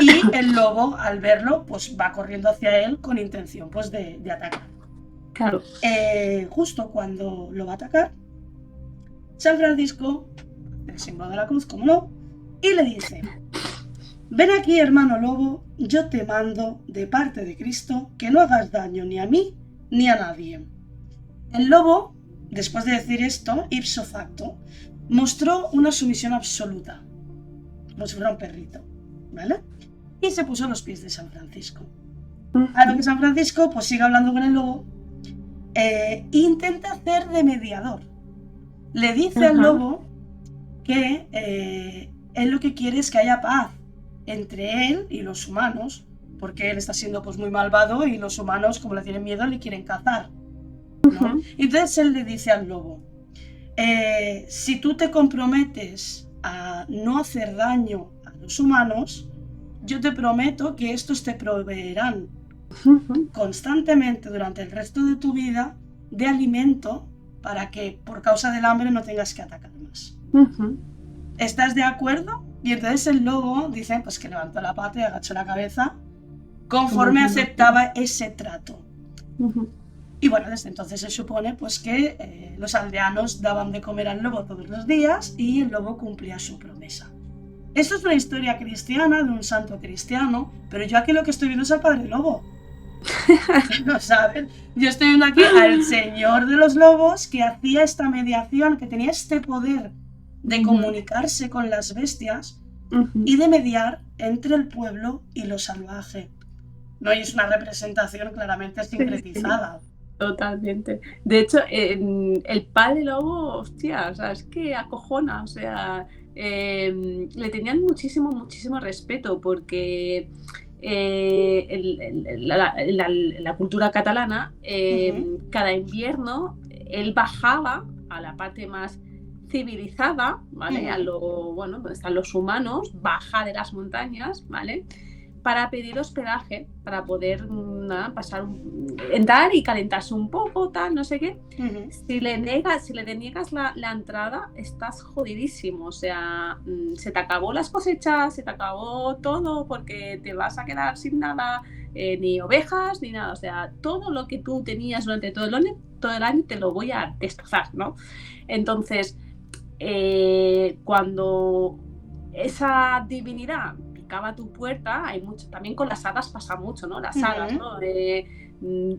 y el lobo, al verlo, pues va corriendo hacia él con intención pues, de atacar. Claro. Justo cuando lo va a atacar, San Francisco, el símbolo de la cruz, como no, y le dice: ven aquí, hermano lobo, yo te mando de parte de Cristo que no hagas daño ni a mí ni a nadie. El lobo, después de decir esto, ipso facto, mostró una sumisión absoluta, como si fuera un perrito, ¿vale? Y se puso a los pies de San Francisco. A lo que San Francisco pues sigue hablando con el lobo e intenta hacer de mediador. Le dice al lobo que él lo que quiere es que haya paz entre él y los humanos, porque él está siendo pues muy malvado y los humanos, como le tienen miedo, le quieren cazar, ¿no? Entonces él le dice al lobo: si tú te comprometes a no hacer daño a los humanos, yo te prometo que estos te proveerán constantemente durante el resto de tu vida de alimento para que por causa del hambre no tengas que atacar más. ¿Estás de acuerdo? Y entonces el lobo dice pues que levantó la pata y agachó la cabeza conforme aceptaba ese trato. Y bueno, desde entonces se supone pues que los aldeanos daban de comer al lobo todos los días y el lobo cumplía su promesa. Esto es una historia cristiana de un santo cristiano, pero yo aquí lo que estoy viendo es al Padre Lobo. ¿No saben? Yo estoy viendo aquí al señor de los lobos que hacía esta mediación, que tenía este poder de comunicarse con las bestias y de mediar entre el pueblo y lo salvaje. No, y es una representación claramente sincretizada. Totalmente. De hecho, el Padre Lobo, hostia, o sea, es que acojona, o sea, le tenían muchísimo respeto porque la cultura catalana, cada invierno él bajaba a la parte más civilizada, ¿vale? A lo, bueno, donde están los humanos, baja de las montañas, ¿vale? Para pedir hospedaje, para poder entrar y calentarse un poco, tal, no sé qué. Si le deniegas la entrada, estás jodidísimo. O sea, se te acabó las cosechas, se te acabó todo, porque te vas a quedar sin nada, ni ovejas, ni nada. O sea, todo lo que tú tenías durante todo el año te lo voy a destrozar, ¿no? Entonces, cuando esa divinidad picaba tu puerta, hay mucho, también con las hadas pasa mucho, ¿no? Las hadas, ¿no?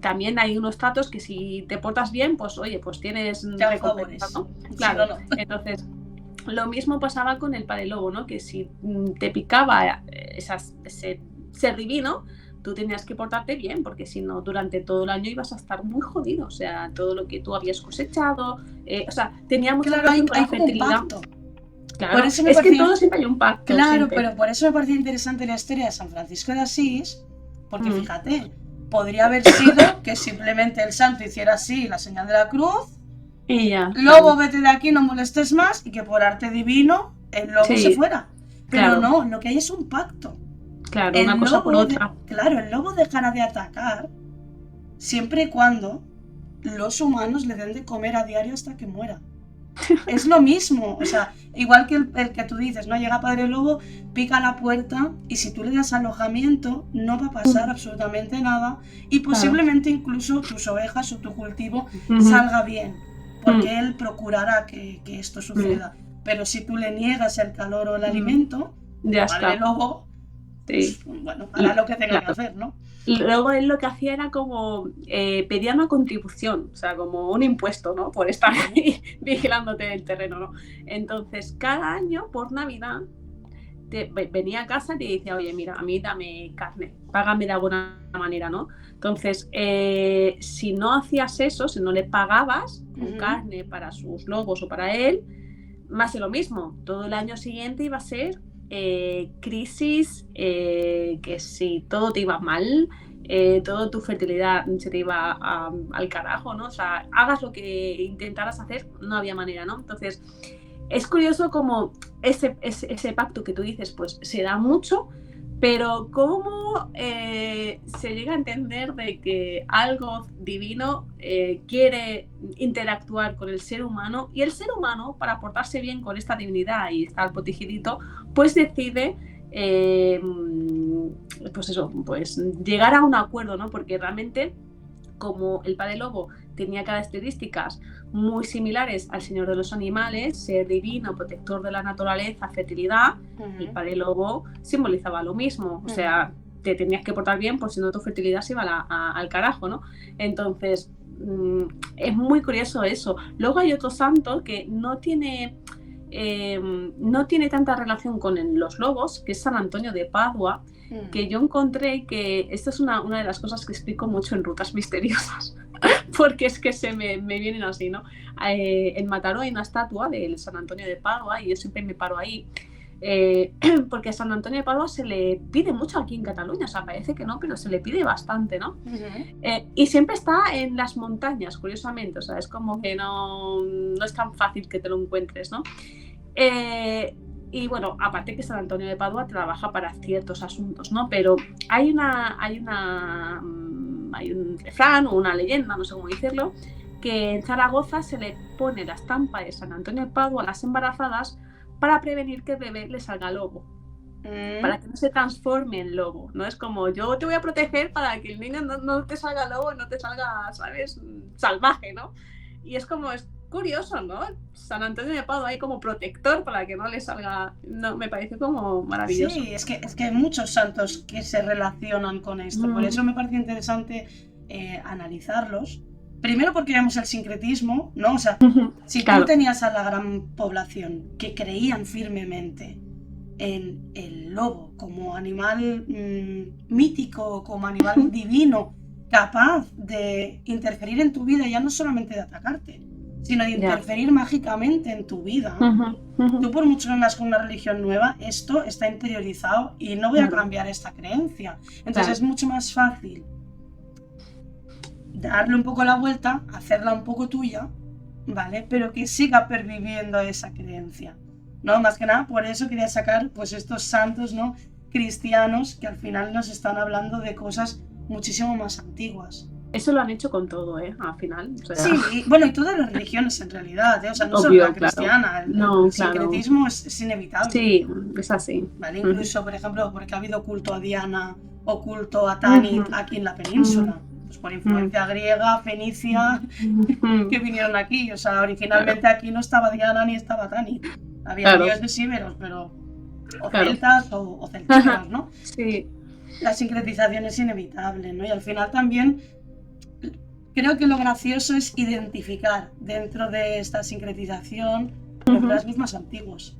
También hay unos tratos que si te portas bien, pues oye, pues tienes recompensa, ¿no? Claro, sí, no. Entonces, lo mismo pasaba con el Padre Lobo, ¿no? Que si te picaba ese ser divino, tú tenías que portarte bien, porque si no, durante todo el año ibas a estar muy jodido. O sea, todo lo que tú habías cosechado, o sea, teníamos hay como un pacto. Claro, es que todo siempre hay un pacto. Claro, siempre. Pero por eso me parecía interesante la historia de San Francisco de Asís, porque fíjate, podría haber sido que simplemente el santo hiciera así la señal de la cruz, y ya. Lobo, vete de aquí, no molestes más, y que por arte divino el lobo se fuera. Pero no, lo que hay es un pacto. Claro, una cosa por otra. Claro, el lobo dejará de atacar siempre y cuando los humanos le den de comer a diario hasta que muera. Es lo mismo, o sea, igual que el que tú dices, ¿no? Llega Padre Lobo, pica la puerta y si tú le das alojamiento no va a pasar absolutamente nada y posiblemente incluso tus ovejas o tu cultivo salga bien, porque él procurará que esto suceda. Pero si tú le niegas el calor o el alimento, Padre Lobo, pues, bueno, hará lo que tenga que hacer, ¿no? Luego él lo que hacía era como pedía una contribución, o sea, como un impuesto, ¿no? Por estar ahí vigilándote el terreno, ¿no? Entonces, cada año, por Navidad, venía a casa y te decía, oye, mira, a mí dame carne, págame de alguna manera, ¿no? Entonces, si no hacías eso, si no le pagabas con carne para sus lobos o para él, más de lo mismo, todo el año siguiente iba a ser crisis, que si todo te iba mal, toda tu fertilidad se te iba al carajo, ¿no? O sea, hagas lo que intentaras hacer, no había manera, ¿no? Entonces, es curioso como ese pacto que tú dices, pues se da mucho, pero cómo se llega a entender de que algo divino quiere interactuar con el ser humano, y el ser humano, para portarse bien con esta divinidad y estar protegidito, pues decide pues eso, pues llegar a un acuerdo, ¿no? Porque realmente, como el padre lobo tenía características muy similares al señor de los animales, ser divino, protector de la naturaleza, fertilidad, el padre lobo simbolizaba lo mismo, o sea, te tenías que portar bien, por si no tu fertilidad se iba al carajo, ¿no? Entonces, es muy curioso eso. Luego hay otro santo que no tiene tanta relación con los lobos, que es San Antonio de Padua, que yo encontré que esto es una de las cosas que explico mucho en Rutas Misteriosas, porque es que se me vienen así, ¿no? En Mataró hay una estatua del San Antonio de Padua y yo siempre me paro ahí, porque a San Antonio de Padua se le pide mucho aquí en Cataluña, o sea, parece que no, pero se le pide bastante, ¿no? Y siempre está en las montañas, curiosamente, o sea, es como que no es tan fácil que te lo encuentres, ¿no? Y bueno, aparte que San Antonio de Padua trabaja para ciertos asuntos, ¿no? Pero hay un refrán o una leyenda, no sé cómo decirlo, que en Zaragoza se le pone la estampa de San Antonio de Padua a las embarazadas para prevenir que el bebé le salga lobo, para que no se transforme en lobo, ¿no? Es como, yo te voy a proteger para que el niño no te salga lobo, no te salga, ¿sabes?, salvaje, ¿no? Y es como, es curioso, ¿no? San Antonio de Padua ahí como protector para que no le salga, no, me parece como maravilloso. Sí, es que hay muchos santos que se relacionan con esto, por eso me parece interesante analizarlos. Primero porque vemos el sincretismo, ¿no? O sea, si tú tenías a la gran población que creían firmemente en el lobo como animal mítico, como animal divino, capaz de interferir en tu vida, ya no solamente de atacarte, sino de interferir mágicamente en tu vida. Tú, por mucho que vengas con una religión nueva, esto está interiorizado y no voy a cambiar esta creencia. Entonces es mucho más fácil darle un poco la vuelta, hacerla un poco tuya, ¿vale? Pero que siga perviviendo esa creencia, ¿no? Más que nada, por eso quería sacar pues estos santos, ¿no?, cristianos, que al final nos están hablando de cosas muchísimo más antiguas. Eso lo han hecho con todo, al final. O sea... Sí, y todas las religiones en realidad, o sea, no solo la cristiana, el sincretismo es inevitable. Sí, es así. ¿Vale? Incluso, por ejemplo, porque ha habido culto a Diana o culto a Tanit aquí en la península. Pues por influencia griega, fenicia, que vinieron aquí. O sea, originalmente aquí no estaba Diana ni estaba Tanit. Había dioses íberos, pero o celtas o celtíberos, ¿no? Sí. La sincretización es inevitable, ¿no? Y al final también creo que lo gracioso es identificar dentro de esta sincretización los mismos antiguos.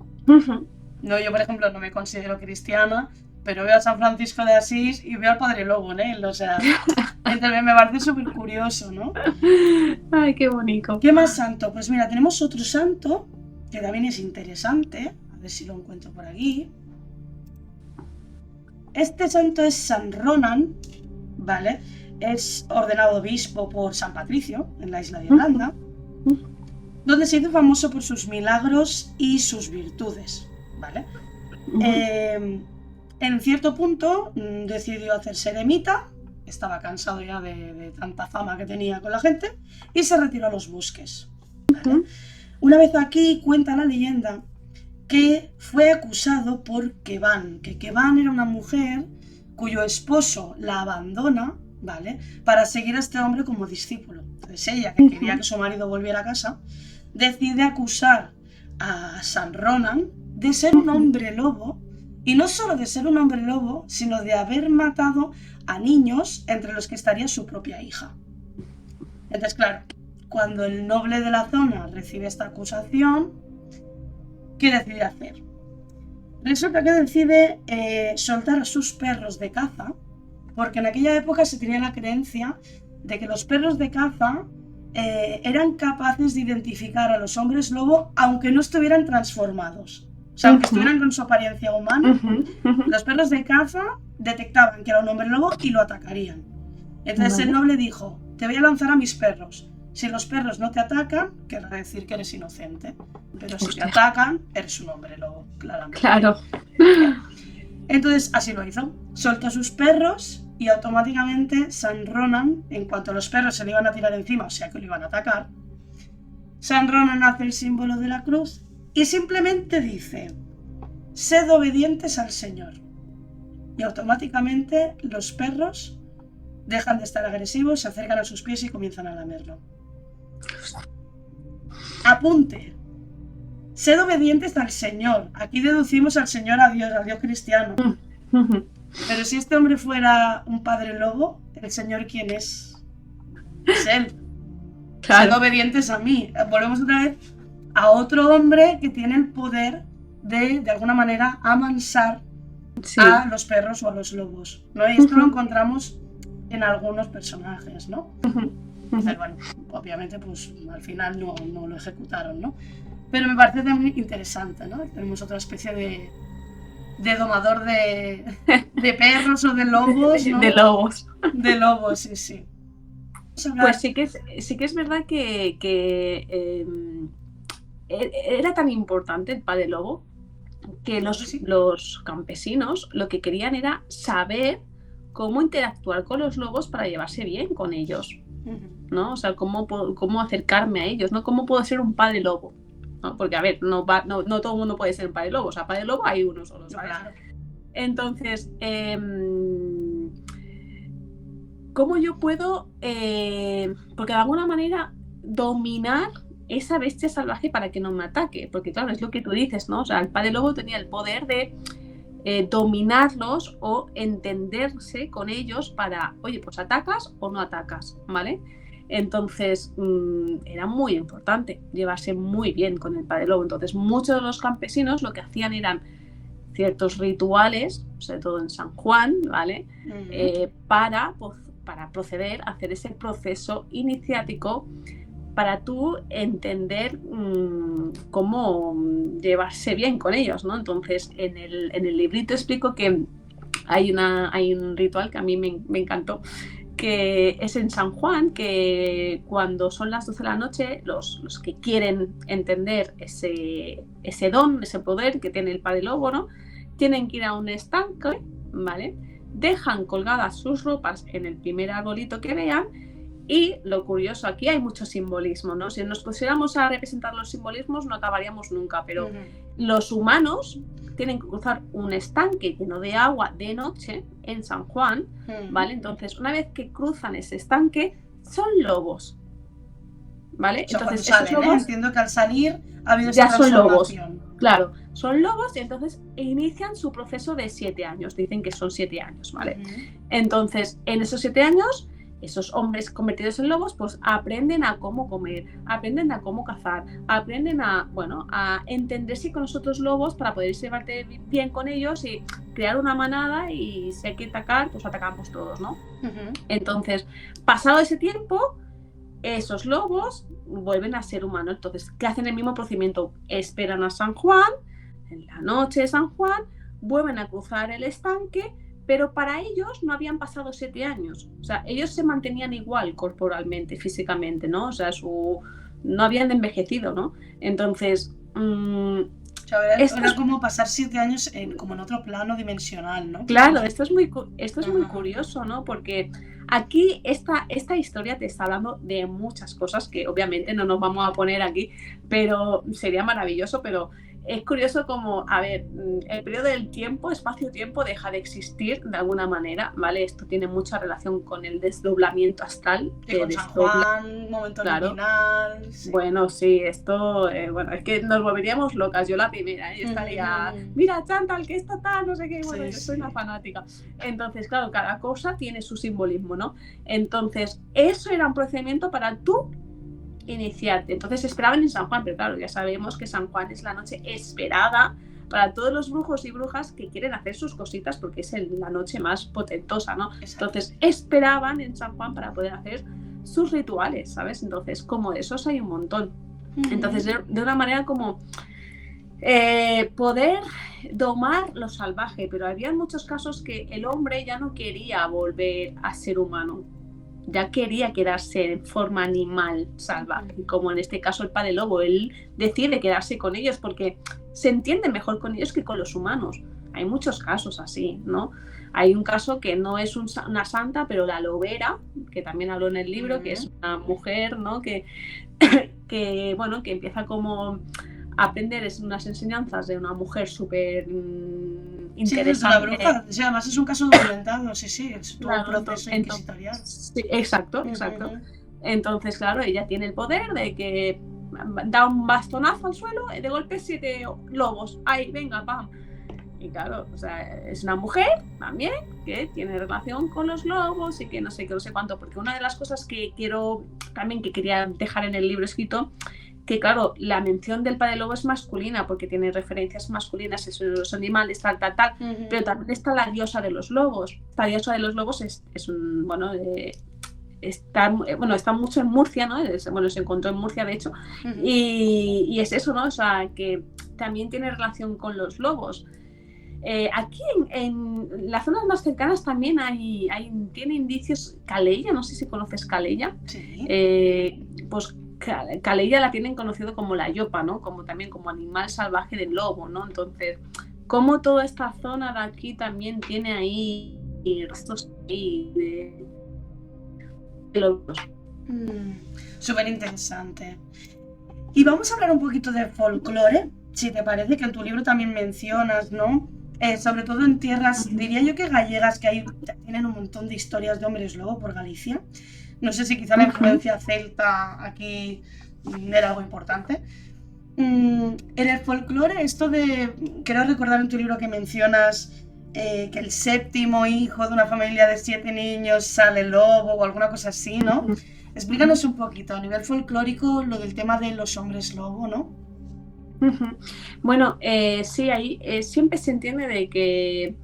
No, yo, por ejemplo, no me considero cristiana, pero veo a San Francisco de Asís y veo al Padre Lobo en él, o sea, entonces me parece súper curioso, ¿no? Ay, qué bonito. ¿Qué más santo? Pues mira, tenemos otro santo que también es interesante, a ver si lo encuentro por aquí. Este santo es San Ronan, ¿vale? Es ordenado obispo por San Patricio, en la isla de Irlanda, donde se hizo famoso por sus milagros y sus virtudes, ¿vale? En cierto punto decidió hacerse eremita, estaba cansado ya de tanta fama que tenía con la gente, y se retiró a los bosques, ¿vale? Una vez aquí cuenta la leyenda que fue acusado por Kevan, que Kevan era una mujer cuyo esposo la abandona, ¿vale?, para seguir a este hombre como discípulo. Entonces ella, que quería que su marido volviera a casa, decide acusar a San Ronan de ser un hombre lobo, y no solo de ser un hombre lobo, sino de haber matado a niños entre los que estaría su propia hija. Entonces, claro, cuando el noble de la zona recibe esta acusación, ¿qué decide hacer? Resulta que decide soltar a sus perros de caza, porque en aquella época se tenía la creencia de que los perros de caza eran capaces de identificar a los hombres lobo aunque no estuvieran transformados. O sea, aunque estuvieran con su apariencia humana, los perros de caza detectaban que era un hombre lobo y lo atacarían. Entonces el noble dijo, te voy a lanzar a mis perros. Si los perros no te atacan, querrá decir que eres inocente. Pero si te Hostia. atacan, eres un hombre lobo, claramente. Claro. Entonces, así lo hizo. Soltó a sus perros y automáticamente San Ronan, en cuanto los perros se le iban a tirar encima, o sea que lo iban a atacar, San Ronan hace el símbolo de la cruz y simplemente dice: sed obedientes al Señor. Y automáticamente los perros dejan de estar agresivos, se acercan a sus pies y comienzan a lamerlo. Apunte. Sed obedientes al Señor. Aquí deducimos al Señor al Dios cristiano. Pero si este hombre fuera un padre lobo, ¿el Señor quién es? Es él. Claro. Sed obedientes a mí. Volvemos otra vez a otro hombre que tiene el poder de alguna manera, amansar Sí. a los perros o a los lobos, ¿no? Y esto lo encontramos en algunos personajes, ¿no? Entonces, bueno, obviamente, pues al final no lo ejecutaron, ¿no? Pero me parece también interesante, ¿no? Tenemos otra especie de domador de perros o de lobos, ¿no? De lobos. De lobos, sí, sí. Pues sí que es verdad que era tan importante el padre lobo que los campesinos lo que querían era saber cómo interactuar con los lobos para llevarse bien con ellos, ¿no? O sea, cómo acercarme a ellos, ¿no? ¿Cómo puedo ser un padre lobo? ¿No? Porque, a ver, no todo el mundo puede ser un padre lobo, o sea, padre lobo hay uno solo, ¿sabes? Claro. Entonces, ¿cómo yo puedo, porque de alguna manera, dominar esa bestia salvaje para que no me ataque? Porque claro, es lo que tú dices, ¿no? O sea, el padre lobo tenía el poder de dominarlos o entenderse con ellos para, oye, pues atacas o no atacas, ¿vale? Entonces, era muy importante llevarse muy bien con el padre lobo. Entonces, muchos de los campesinos lo que hacían eran ciertos rituales, sobre todo en San Juan, ¿vale? Para proceder a hacer ese proceso iniciático para tú entender cómo llevarse bien con ellos, ¿no? Entonces, en el librito explico que hay un ritual que a mí me encantó, que es en San Juan, que cuando son las 12 de la noche, los que quieren entender ese don, ese poder que tiene el padre lobo, ¿no? Tienen que ir a un estanque, ¿vale? Dejan colgadas sus ropas en el primer arbolito que vean. Y lo curioso, aquí hay mucho simbolismo, ¿no? Si nos pusiéramos a representar los simbolismos no acabaríamos nunca, pero los humanos tienen que cruzar un estanque lleno de agua de noche en San Juan, ¿vale? Entonces, una vez que cruzan ese estanque, son lobos, ¿vale? O sea, entonces, salen, esos lobos entiendo que al salir ha habido ya esa son lobos. transformación. Claro, son lobos y entonces inician su proceso de 7 años. Dicen que son 7 años, ¿vale? Entonces, en esos 7 años, esos hombres convertidos en lobos, pues aprenden a cómo comer, aprenden a cómo cazar, aprenden a entenderse con los otros lobos para poder llevarte bien con ellos y crear una manada, y si hay que atacar, pues atacamos todos, ¿no? Entonces, pasado ese tiempo, esos lobos vuelven a ser humanos. Entonces, ¿qué hacen? El mismo procedimiento. Esperan a San Juan, en la noche de San Juan, vuelven a cruzar el estanque, pero para ellos no habían pasado 7 años. O sea, ellos se mantenían igual corporalmente, físicamente, ¿no? O sea, no habían envejecido, ¿no? Entonces, era como pasar 7 años como en otro plano dimensional, ¿no? Claro, esto es muy curioso, ¿no? Porque aquí esta historia te está hablando de muchas cosas que obviamente no nos vamos a poner aquí, pero sería maravilloso, pero es curioso como, a ver, el periodo del tiempo, espacio-tiempo, deja de existir de alguna manera, ¿vale? Esto tiene mucha relación con el desdoblamiento astral. Que con San Juan, momento liminal... Sí. Bueno, sí, esto, es que nos volveríamos locas, yo la primera, yo estaría, mira, Chantal, que esto tal, no sé qué, bueno, yo soy una fanática. Entonces, claro, cada cosa tiene su simbolismo, ¿no? Entonces, eso era un procedimiento para tú iniciarte. Entonces esperaban en San Juan, pero claro, ya sabemos que San Juan es la noche esperada para todos los brujos y brujas que quieren hacer sus cositas, porque es la noche más potentosa, ¿no? Exacto. Entonces esperaban en San Juan para poder hacer sus rituales, ¿sabes? Entonces, como de esos hay un montón. Entonces, de una manera como poder domar lo salvaje, pero había muchos casos que el hombre ya no quería volver a ser humano. ya quería quedarse en forma animal salvaje, como en este caso el padre lobo. Él decide quedarse con ellos porque se entiende mejor con ellos que con los humanos. Hay muchos casos así, ¿no? Hay un caso que no es una santa, pero la lobera, que también habló en el libro, que es una mujer, ¿no? que bueno, que empieza como a aprender unas enseñanzas de una mujer súper interesante. Sí, la bruja. O sea, además es un caso documentado, sí, es todo Claro, un proceso inquisitorial. Sí, exacto. Entonces, claro, ella tiene el poder de que da un bastonazo al suelo y de golpe 7 lobos. ¡Ay, venga, pam! Y claro, o sea, es una mujer también que tiene relación con los lobos y que no sé qué, no sé cuánto, porque una de las cosas que quería dejar en el libro escrito, que claro, la mención del padre lobo es masculina porque tiene referencias masculinas, esos animales, tal, pero también está la diosa de los lobos. La diosa de los lobos es un, bueno, está mucho en Murcia, ¿no? Se encontró en Murcia, de hecho, y es eso, ¿no? O sea, que también tiene relación con los lobos. Aquí en las zonas más cercanas también tiene indicios. Calella, no sé si conoces Calella. Sí. Pues Calella la tienen conocido como la yopa, ¿no? También como animal salvaje del lobo, ¿no? Entonces, como toda esta zona de aquí también tiene ahí restos de lobos. Súper interesante. Y vamos a hablar un poquito de folclore, si te parece, que en tu libro también mencionas, ¿no? Sobre todo en tierras, diría yo que gallegas, que tienen un montón de historias de hombres lobo por Galicia. No sé si quizá la influencia celta aquí era algo importante. En el folclore, creo recordar en tu libro que mencionas que el séptimo hijo de una familia de 7 niños sale lobo o alguna cosa así, ¿no? Explícanos un poquito a nivel folclórico lo del tema de los hombres lobo, ¿no? Bueno, sí, ahí siempre se entiende de que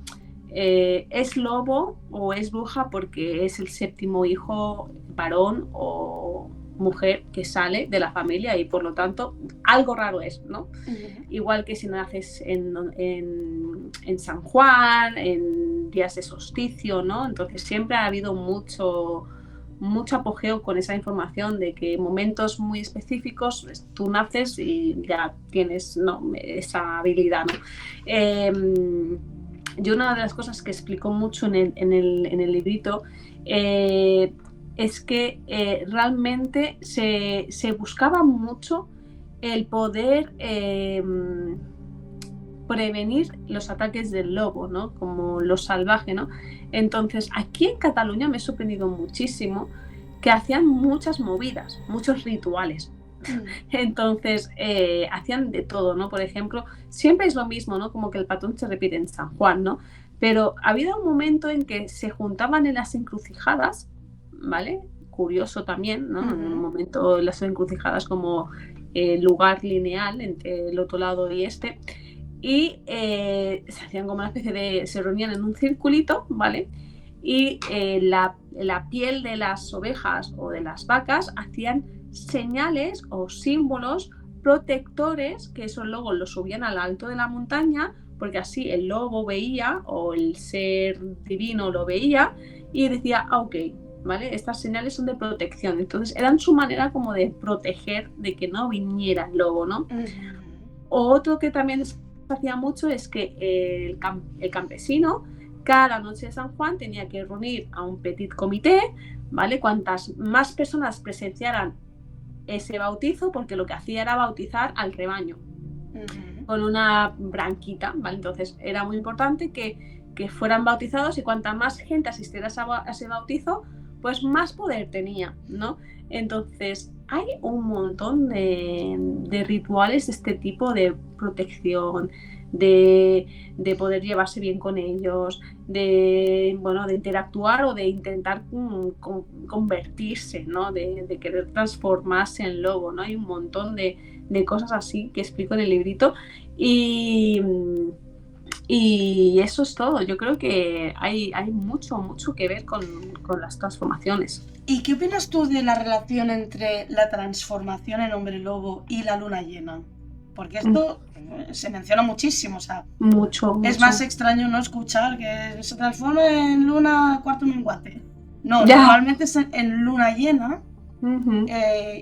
es lobo o es bruja porque es el séptimo hijo varón o mujer que sale de la familia y por lo tanto algo raro es, ¿no? Igual que si naces en San Juan, en días de solsticio, ¿no? Entonces siempre ha habido mucho apogeo con esa información de que en momentos muy específicos tú naces y ya tienes, ¿no?, esa habilidad, ¿no? Yo una de las cosas que explico mucho en el librito es que realmente se buscaba mucho el poder prevenir los ataques del lobo, ¿no? Como lo salvaje, ¿no? Entonces, aquí en Cataluña me he sorprendido muchísimo que hacían muchas movidas, muchos rituales. Entonces, hacían de todo, ¿no? Por ejemplo, siempre es lo mismo, ¿no? Como que el patrón se repite en San Juan, ¿no? Pero había un momento en que se juntaban en las encrucijadas, ¿vale? Curioso también, ¿no? En un momento las encrucijadas como lugar lineal entre el otro lado y este. Y se hacían como una especie de... se reunían en un circulito, ¿vale? Y la piel de las ovejas o de las vacas hacían señales o símbolos protectores que esos luego los subían al alto de la montaña porque así el lobo veía o el ser divino lo veía y decía, ok, ¿vale? Estas señales son de protección. Entonces eran su manera como de proteger de que no viniera el lobo, ¿no? Otro que también hacía mucho es que el campesino cada noche de San Juan tenía que reunir a un petit comité, ¿vale? Cuantas más personas presenciaran ese bautizo, porque lo que hacía era bautizar al rebaño con una branquita, ¿vale? Entonces era muy importante que fueran bautizados y cuanta más gente asistiera a ese bautizo, pues más poder tenía, ¿no? Entonces hay un montón de rituales de este tipo de protección, de poder llevarse bien con ellos, de interactuar o de intentar convertirse, ¿no? De querer transformarse en lobo, ¿no? Hay un montón de cosas así que explico en el librito y eso es todo. Yo creo que hay mucho que ver con las transformaciones. ¿Y qué opinas tú de la relación entre la transformación en hombre lobo y la luna llena? Porque esto se menciona muchísimo, o sea, mucho. Es más extraño no escuchar que se transforma en luna cuarto menguante. No, Ya. normalmente es en luna llena, Ujú.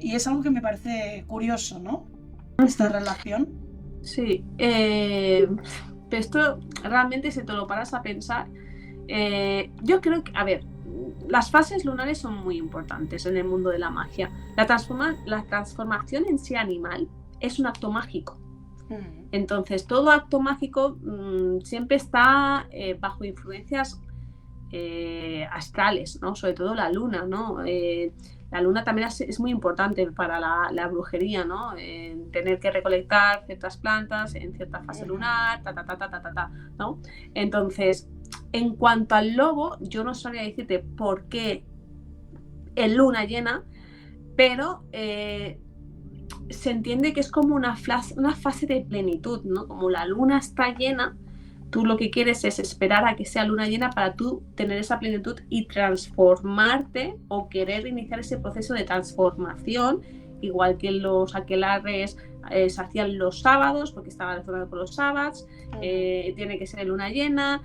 y es algo que me parece curioso, ¿no? Esta relación. Sí, pero esto realmente si te lo paras a pensar, yo creo que, a ver, las fases lunares son muy importantes en el mundo de la magia. La transformación en sí animal es un acto mágico. Entonces, todo acto mágico siempre está bajo influencias astrales, ¿no? Sobre todo la luna, ¿no? La luna también es muy importante para la brujería, ¿no? Tener que recolectar ciertas plantas en cierta fase lunar, ¿no? Entonces, en cuanto al lobo, yo no sabría decirte por qué en luna llena, pero se entiende que es como una fase de plenitud, ¿no? Como la luna está llena, tú lo que quieres es esperar a que sea luna llena para tú tener esa plenitud y transformarte o querer iniciar ese proceso de transformación, igual que los aquelarres se hacían los sábados, porque estaba relacionado con los sábados, tiene que ser luna llena,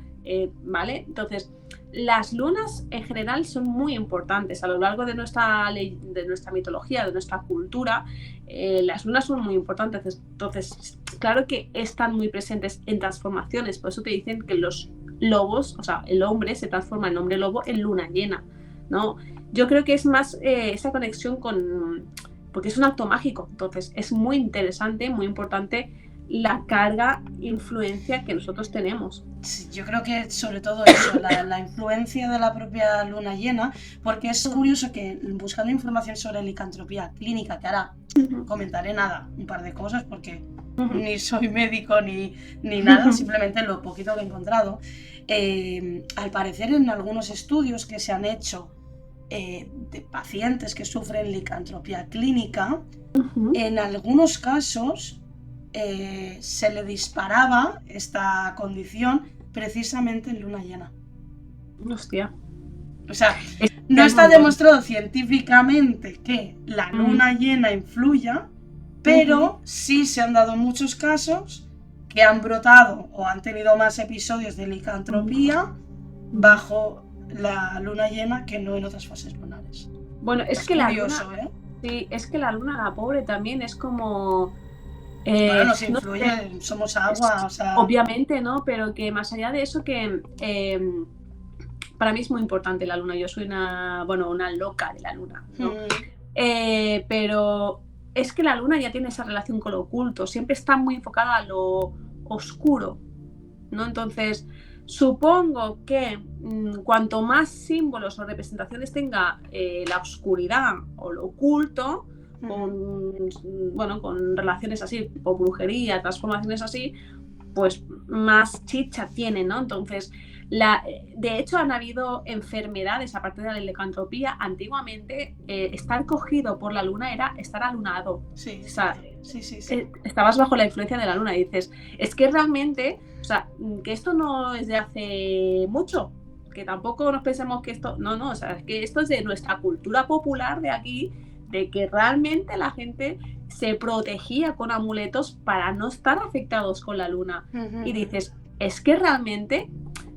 ¿vale? Entonces, las lunas en general son muy importantes a lo largo de nuestra mitología, de nuestra cultura. Las lunas son muy importantes, entonces claro que están muy presentes en transformaciones, por eso te dicen que los lobos, o sea, el hombre se transforma en hombre lobo en luna llena, ¿no? Yo creo que es más esa conexión porque es un acto mágico, entonces es muy interesante, muy importante la carga, influencia que nosotros tenemos. Sí, yo creo que sobre todo eso, la influencia de la propia luna llena, porque es curioso que buscando información sobre licantropía clínica, que ahora comentaré un par de cosas, porque ni soy médico ni nada, simplemente lo poquito que he encontrado, al parecer en algunos estudios que se han hecho de pacientes que sufren licantropía clínica, en algunos casos se le disparaba esta condición precisamente en luna llena. Hostia. O sea, no está demostrado científicamente que la luna llena influya, pero sí se han dado muchos casos que han brotado o han tenido más episodios de licantropía bajo la luna llena que no en otras fases lunares. Bueno, es que curioso, la luna, sí, es que la luna, la pobre, también es como bueno, nos influye, no, somos agua, o sea... Obviamente, ¿no? Pero que más allá de eso, que para mí es muy importante la luna. Yo soy una loca de la luna, ¿no? Pero es que la luna ya tiene esa relación con lo oculto, siempre está muy enfocada a lo oscuro, ¿no? Entonces, supongo que cuanto más símbolos o representaciones tenga la oscuridad o lo oculto, con relaciones así, o brujería, transformaciones así, pues más chicha tiene, ¿no? Entonces, de hecho han habido enfermedades, aparte de la licantropía, antiguamente estar cogido por la luna era estar alunado. Sí, o sea, sí. Estabas bajo la influencia de la luna y dices, es que realmente, o sea, que esto no es de hace mucho, que tampoco nos pensemos que esto, no, o sea, es que esto es de nuestra cultura popular de aquí, de que realmente la gente se protegía con amuletos para no estar afectados con la luna. Y dices, es que realmente,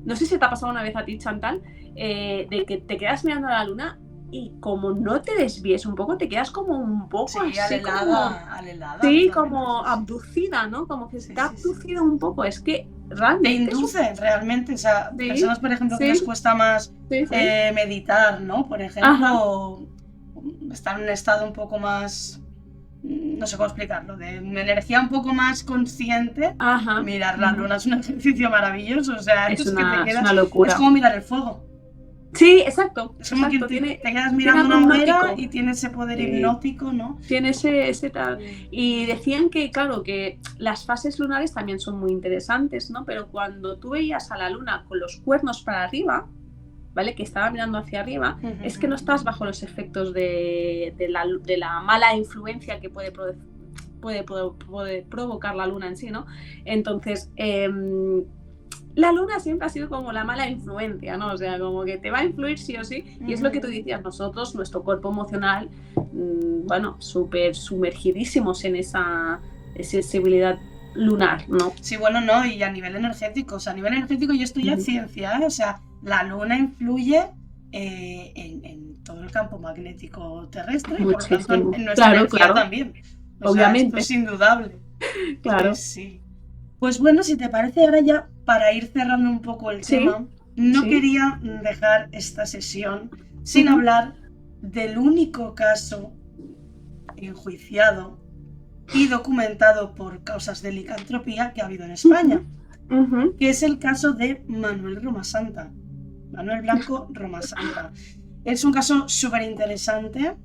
no sé si te ha pasado una vez a ti, Chantal, de que te quedas mirando a la luna y como no te desvíes un poco, te quedas como un poco así alelada, sí, como abducida, ¿no? Como que te ha abducido un poco, es que realmente... Te induce realmente, o sea, personas, por ejemplo, que les cuesta más meditar, ¿no? Por ejemplo, estar en un estado un poco más, no sé cómo explicarlo, de energía un poco más consciente. Mirar la luna es un ejercicio maravilloso, o sea, es una locura. Es como mirar el fuego. Sí, exacto. Es como que te quedas mirando una hoguera y tiene ese poder hipnótico, ¿no? Tiene ese tal. Y decían que, claro, que las fases lunares también son muy interesantes, ¿no? Pero cuando tú veías a la luna con los cuernos para arriba, ¿vale? Que estaba mirando hacia arriba, es que no estás bajo los efectos de la mala influencia que puede provocar la luna en sí, ¿no? Entonces, la luna siempre ha sido como la mala influencia, ¿no? O sea, como que te va a influir sí o sí, y es lo que tú decías, nosotros, nuestro cuerpo emocional, súper sumergidísimos en esa sensibilidad lunar, ¿no? Sí, bueno, no, y a nivel energético, o sea, a nivel energético y esto ya es ciencia, ¿eh? O sea, la luna influye en todo el campo magnético terrestre y por lo Muchísimo. tanto en nuestra Claro, energía claro. también. O sea, Obviamente. esto es indudable. Claro. Sí. Pues bueno, si te parece ahora ya, para ir cerrando un poco el Sí, tema, no sí. quería dejar esta sesión sin Ujú. hablar del único caso enjuiciado y documentado por causas de licantropía que ha habido en España, Ujú. que es el caso de Manuel Romasanta, Manuel Blanco Romasanta. Es un caso súper interesante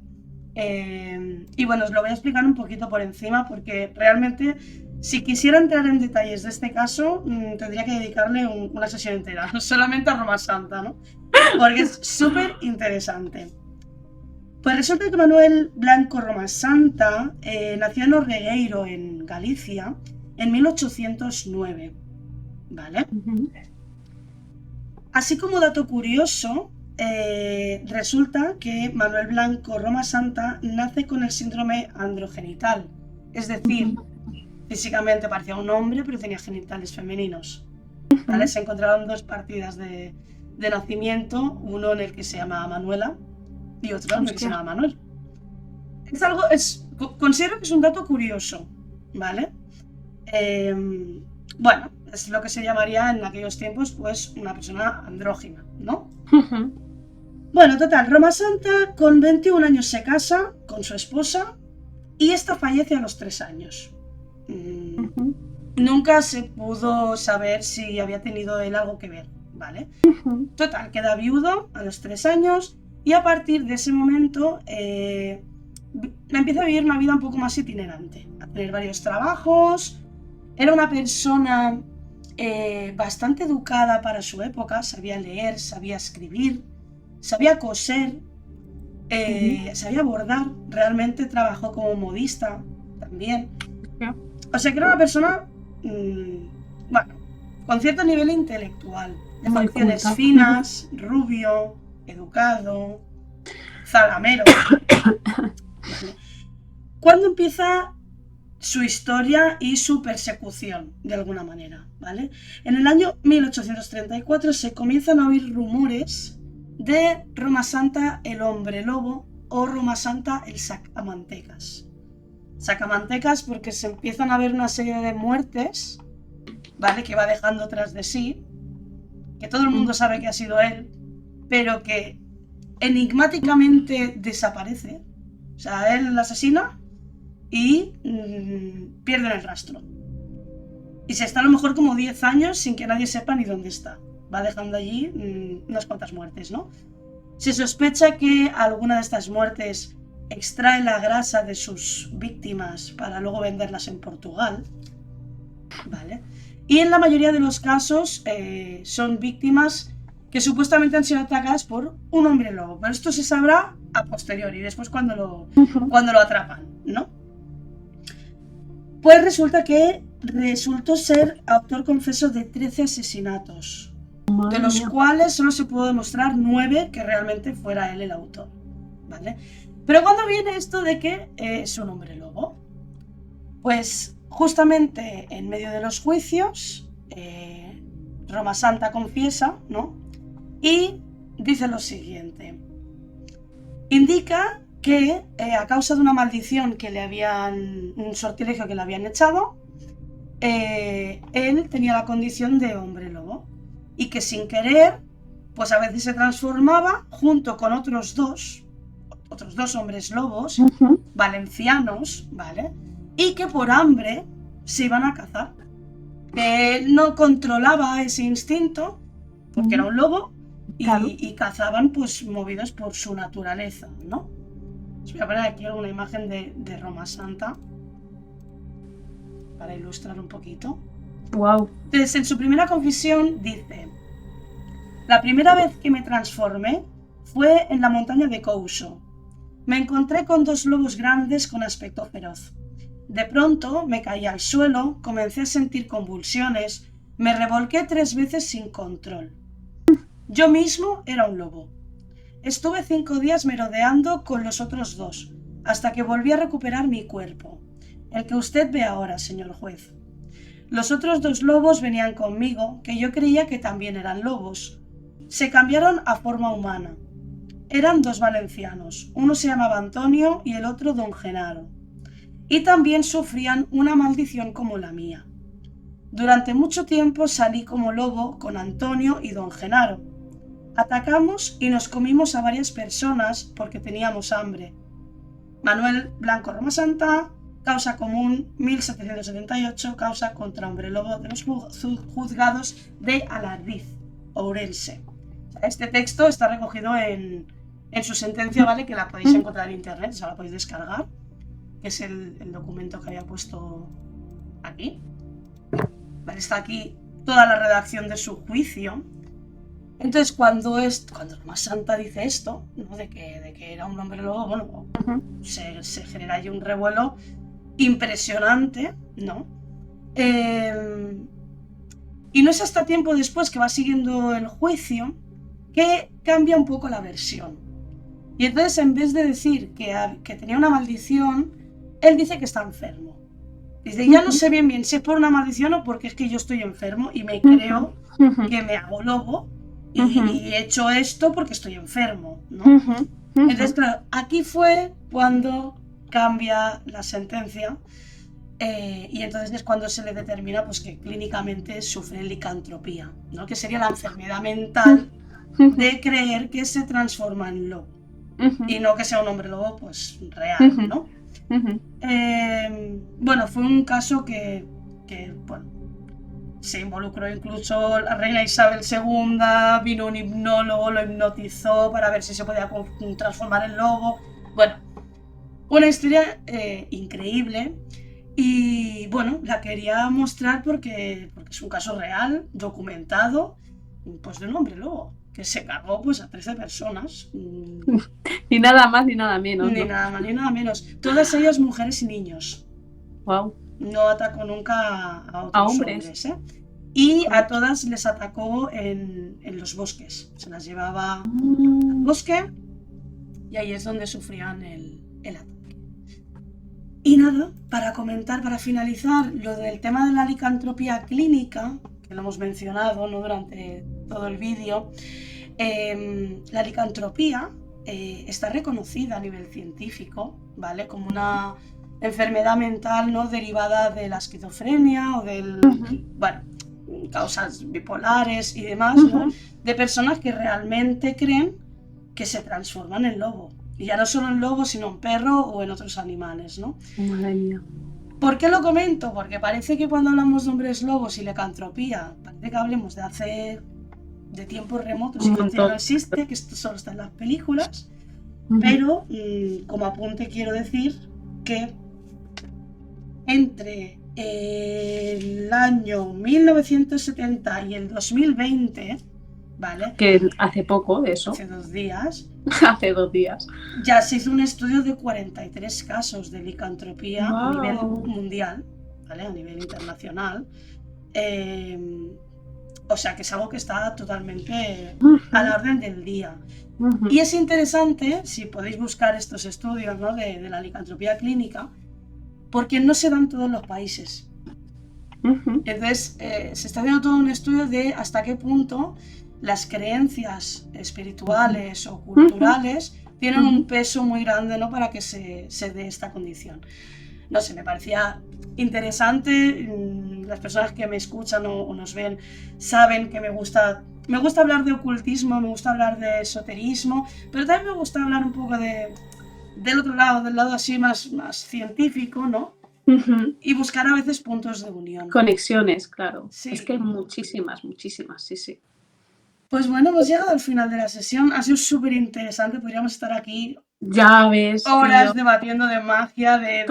y bueno, os lo voy a explicar un poquito por encima porque realmente si quisiera entrar en detalles de este caso tendría que dedicarle una sesión entera, solamente a Romasanta, ¿no? Porque es súper interesante. Pues resulta que Manuel Blanco Romasanta nació en Orregueiro, en Galicia, en 1809, ¿vale? Ujú. Así como dato curioso, resulta que Manuel Blanco Romasanta nace con el síndrome androgenital, es decir, físicamente parecía un hombre pero tenía genitales femeninos. ¿Vale? Se encontraron dos partidas de nacimiento, uno en el que se llama Manuela y otro en el que se llama Manuel. Considero que es un dato curioso, ¿vale? Bueno, es lo que se llamaría en aquellos tiempos pues una persona andrógina, ¿no? Ujú. Bueno, total, Romasanta con 21 años se casa con su esposa y esta fallece a los 3 años. Ujú. Nunca se pudo saber si había tenido él algo que ver, ¿vale? Ujú. Total, queda viudo a los 3 años y a partir de ese momento empieza a vivir una vida un poco más itinerante, a tener varios trabajos. Era una persona bastante educada para su época, sabía leer, sabía escribir, sabía coser, sabía bordar, realmente trabajó como modista también. O sea que era una persona, bueno, con cierto nivel intelectual, de Muy facciones culta. finas, rubio, educado, zalamero. ¿Vale? ¿Cuándo empieza su historia y su persecución, de alguna manera? ¿Vale? En el año 1834 se comienzan a oír rumores de Romasanta el hombre lobo o Romasanta el sacamantecas. Sacamantecas porque se empiezan a ver una serie de muertes, ¿vale? Que va dejando tras de sí, que todo el mundo sabe que ha sido él, pero que enigmáticamente desaparece. O sea, él la asesina y pierden el rastro. Y se está a lo mejor como 10 años sin que nadie sepa ni dónde está. Va dejando allí unas cuantas muertes, ¿no? Se sospecha que alguna de estas muertes extrae la grasa de sus víctimas para luego venderlas en Portugal, ¿vale? Y en la mayoría de los casos son víctimas que supuestamente han sido atacadas por un hombre lobo, pero esto se sabrá a posteriori, después cuando lo atrapan, ¿no? Pues resulta que resultó ser autor confeso de 13 asesinatos, de los cuales solo se pudo demostrar 9 que realmente fuera él el autor, ¿vale? Pero cuando viene esto de que es un hombre lobo, pues justamente en medio de los juicios, Romasanta confiesa, ¿no? Y dice lo siguiente. Indica que a causa de una maldición que le habían, un sortilegio que le habían echado, él tenía la condición de hombre lobo y que sin querer, pues a veces se transformaba junto con otros dos hombres lobos valencianos, ¿vale? Y que por hambre se iban a cazar. Que él no controlaba ese instinto porque era un lobo y cazaban pues movidos por su naturaleza, ¿no? Os voy a poner aquí alguna imagen de Romasanta para ilustrar un poquito. Wow. Entonces, en su primera confesión dice: la primera vez que me transformé fue en la montaña de Couso. Me encontré con 2 lobos grandes con aspecto feroz. De pronto me caí al suelo, comencé a sentir convulsiones, me revolqué 3 veces sin control. Yo mismo era un lobo. Estuve 5 días merodeando con los otros 2, hasta que volví a recuperar mi cuerpo, el que usted ve ahora, señor juez. Los otros 2 lobos venían conmigo, que yo creía que también eran lobos. Se cambiaron a forma humana. eran dos valencianos, uno se llamaba Antonio y el otro Don Genaro, y también sufrían una maldición como la mía. Durante mucho tiempo salí como lobo con Antonio y Don Genaro. Atacamos y nos comimos a varias personas porque teníamos hambre. Manuel Blanco Roma Santa, causa común 1778, causa contra hombre lobo de los juzgados de Alardiz, Ourense. Este texto está recogido en su sentencia, ¿vale? Que la podéis encontrar en internet, o sea, la podéis descargar, que es el documento que había puesto aquí. Vale, está aquí toda la redacción de su juicio. Entonces, cuando Roma Santa dice esto, ¿no? de que era un hombre lobo, bueno, se genera ahí un revuelo impresionante, ¿no? Y no es hasta tiempo después que va siguiendo el juicio que cambia un poco la versión. Y entonces, en vez de decir que tenía una maldición, él dice que está enfermo. Dice, ya no sé bien si es por una maldición o porque es que yo estoy enfermo y me creo que me hago lobo y he hecho esto porque estoy enfermo, ¿no? Entonces, claro, aquí fue cuando cambia la sentencia y entonces es cuando se le determina pues, que clínicamente sufre licantropía, ¿no? Que sería la enfermedad mental de creer que se transforma en lobo y no que sea un hombre lobo pues real, ¿no? Bueno, fue un caso que bueno, se involucró incluso la reina Isabel II, vino un hipnólogo, lo hipnotizó para ver si se podía transformar en lobo. Bueno, una historia increíble y bueno, la quería mostrar porque es un caso real, documentado, pues de un hombre lobo que se cargó pues a 13 personas. Ni nada más ni nada menos. Ni nada más ni nada menos. Todas ellas mujeres y niños. Wow. No atacó nunca a otros hombres, ¿eh? Y a todas les atacó en los bosques. Se las llevaba al bosque y ahí es donde sufrían el ataque. Y nada, para comentar, para finalizar, lo del tema de la licantropía clínica, que lo hemos mencionado, ¿no? Durante todo el vídeo, la licantropía está reconocida a nivel científico, ¿vale? Como una enfermedad mental, ¿no? Derivada de la esquizofrenia o del, bueno, causas bipolares y demás, ¿no? De personas que realmente creen que se transforman en lobo. Y ya no solo en lobo, sino en perro o en otros animales, ¿no? Madre mía. ¿Por qué lo comento? Porque parece que cuando hablamos de hombres lobos y licantropía, parece que hablemos de tiempos remotos y que ya no existe, que esto solo está en las películas, pero como apunte quiero decir que entre el año 1970 y el 2020, ¿vale? Que hace poco de eso. Hace 2 días. Hace 2 días. Ya se hizo un estudio de 43 casos de licantropía a nivel mundial, ¿vale? A nivel internacional. O sea que es algo que está totalmente a la orden del día. Y es interesante, si podéis buscar estos estudios, ¿no? de la licantropía clínica, porque no se dan en todos los países. Entonces, se está haciendo todo un estudio de hasta qué punto las creencias espirituales o culturales tienen un peso muy grande, ¿no? Para que se dé esta condición. No sé, me parecía interesante. Las personas que me escuchan o nos ven saben que me gusta hablar de ocultismo, me gusta hablar de esoterismo, pero también me gusta hablar un poco del otro lado, del lado así más científico, ¿no? Y buscar a veces puntos de unión. Conexiones, claro. Sí. Es que hay muchísimas, sí. Pues bueno, hemos llegado al final de la sesión. Ha sido súper interesante. Podríamos estar aquí ya ves, horas debatiendo de magia, de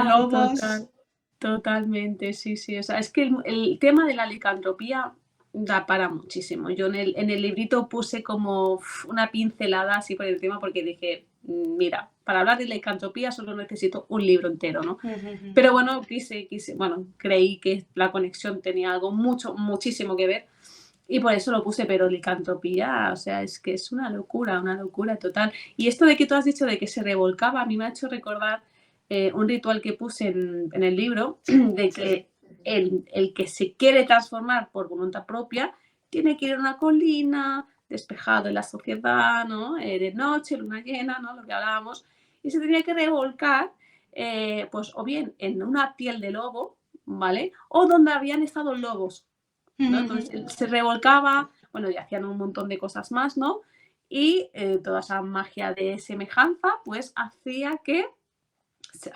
lobos. Totalmente, sí. O sea, es que el tema de la licantropía da para muchísimo. Yo en el librito puse como una pincelada así por el tema porque dije, mira, para hablar de licantropía solo necesito un libro entero, ¿no? Pero bueno, creí que la conexión tenía algo muchísimo que ver y por eso lo puse, pero licantropía, o sea, es que es una locura total. Y esto de que tú has dicho de que se revolcaba, a mí me ha hecho recordar un ritual que puse en el libro, de que el que se quiere transformar por voluntad propia tiene que ir a una colina, despejado en la sociedad, ¿no? De noche, luna llena, ¿no? Lo que hablábamos, y se tenía que revolcar, pues o bien en una piel de lobo, ¿vale? O donde habían estado lobos, ¿no? Entonces se revolcaba, bueno, y hacían un montón de cosas más, ¿no? Y toda esa magia de semejanza, pues hacía que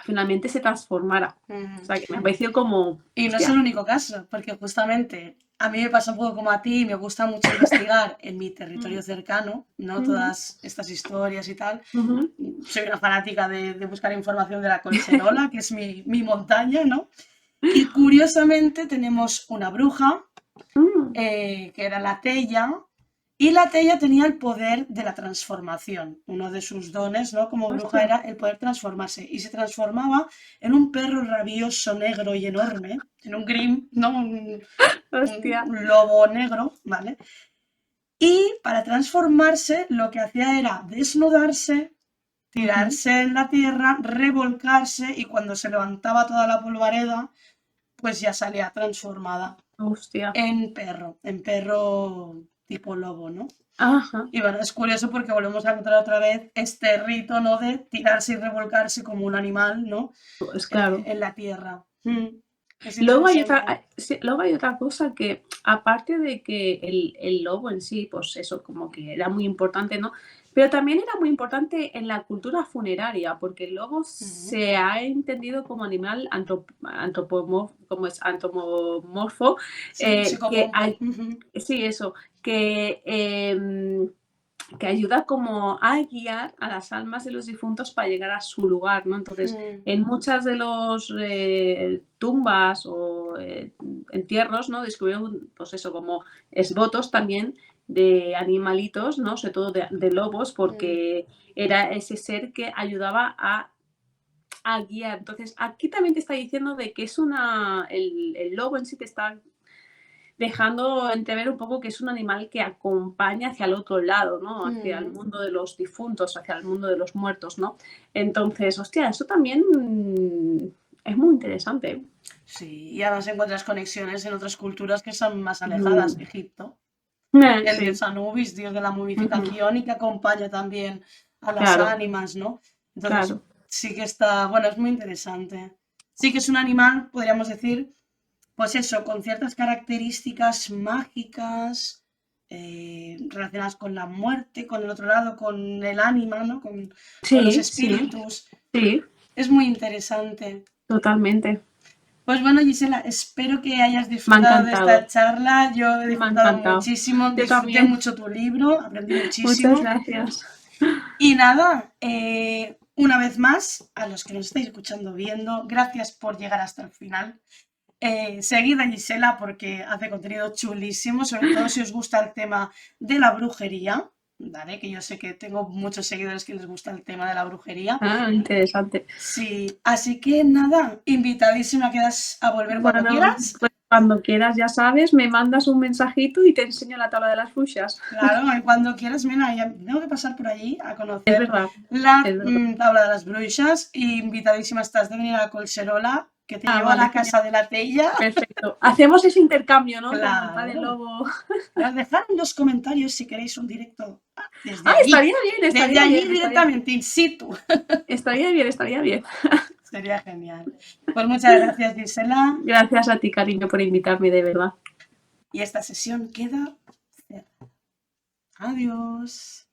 finalmente se transformara. O sea, que me ha parecido como... Y no es el único caso, porque justamente a mí me pasa un poco como a ti, me gusta mucho investigar en mi territorio cercano, ¿no? Todas estas historias y tal. Soy una fanática de buscar información de la Collserola, que es mi montaña, ¿no? Y curiosamente tenemos una bruja, que era la Tella, y la Tella tenía el poder de la transformación. Uno de sus dones, ¿no? Como bruja era el poder transformarse. Y se transformaba en un perro rabioso, negro y enorme, en un grim, ¿no? Un lobo negro, ¿vale? Y para transformarse lo que hacía era desnudarse, tirarse en la tierra, revolcarse y cuando se levantaba toda la polvareda, pues ya salía transformada en perro tipo lobo, ¿no? Ajá. Y bueno, es curioso porque volvemos a encontrar otra vez este rito, ¿no? De tirarse y revolcarse como un animal, ¿no? Pues claro. En la tierra. Luego hay otra cosa que, aparte de que el lobo en sí, pues eso, como que era muy importante, ¿no? Pero también era muy importante en la cultura funeraria, porque el lobo se ha entendido como animal antropomorfo, que ayuda como a guiar a las almas de los difuntos para llegar a su lugar, ¿no? Entonces, en muchas de los tumbas o entierros, ¿no? Descubrieron, pues eso, como esbotos también de animalitos, ¿no? Sobre todo de lobos, porque era ese ser que ayudaba a guiar. Entonces, aquí también te está diciendo de que es el lobo en sí te está dejando entrever un poco que es un animal que acompaña hacia el otro lado, ¿no? Hacia el mundo de los difuntos, hacia el mundo de los muertos, ¿no? Entonces, hostia, eso también es muy interesante. Sí, y además encuentras conexiones en otras culturas que son más alejadas. Egipto, el dios Anubis, dios de la momificación y que acompaña también a las ánimas, ¿no? Entonces, sí que está, bueno, es muy interesante. Sí que es un animal, podríamos decir, pues eso, con ciertas características mágicas relacionadas con la muerte, con el otro lado, con el ánima, ¿no? Con los espíritus. Sí. Es muy interesante. Totalmente. Pues bueno, Gisela, espero que hayas disfrutado de esta charla. Yo he disfrutado muchísimo, disfruté mucho tu libro, aprendí muchísimo. Muchas gracias. Y nada, una vez más, a los que nos estáis escuchando, viendo, gracias por llegar hasta el final. Seguid a Gisela porque hace contenido chulísimo, sobre todo si os gusta el tema de la brujería, ¿vale? Que yo sé que tengo muchos seguidores que les gusta el tema de la brujería. Ah, interesante. Sí, así que nada, invitadísima quedas a volver cuando quieras. Pues cuando quieras, ya sabes, me mandas un mensajito y te enseño la tabla de las brujas. Claro, cuando quieras, mira, ya tengo que pasar por allí a conocer es verdad. la tabla de las brujas. Invitadísima estás de venir a la Collserola, que te llevo a la casa de la Tella. Perfecto. Hacemos ese intercambio, ¿no? Claro. Del lobo. Dejad en los comentarios si queréis un directo desde allí. Estaría bien. Desde allí directamente, in situ. Estaría bien. Sería genial. Pues muchas gracias, Gisela. Gracias a ti, cariño, por invitarme, de verdad. Y esta sesión queda cerrada. Adiós.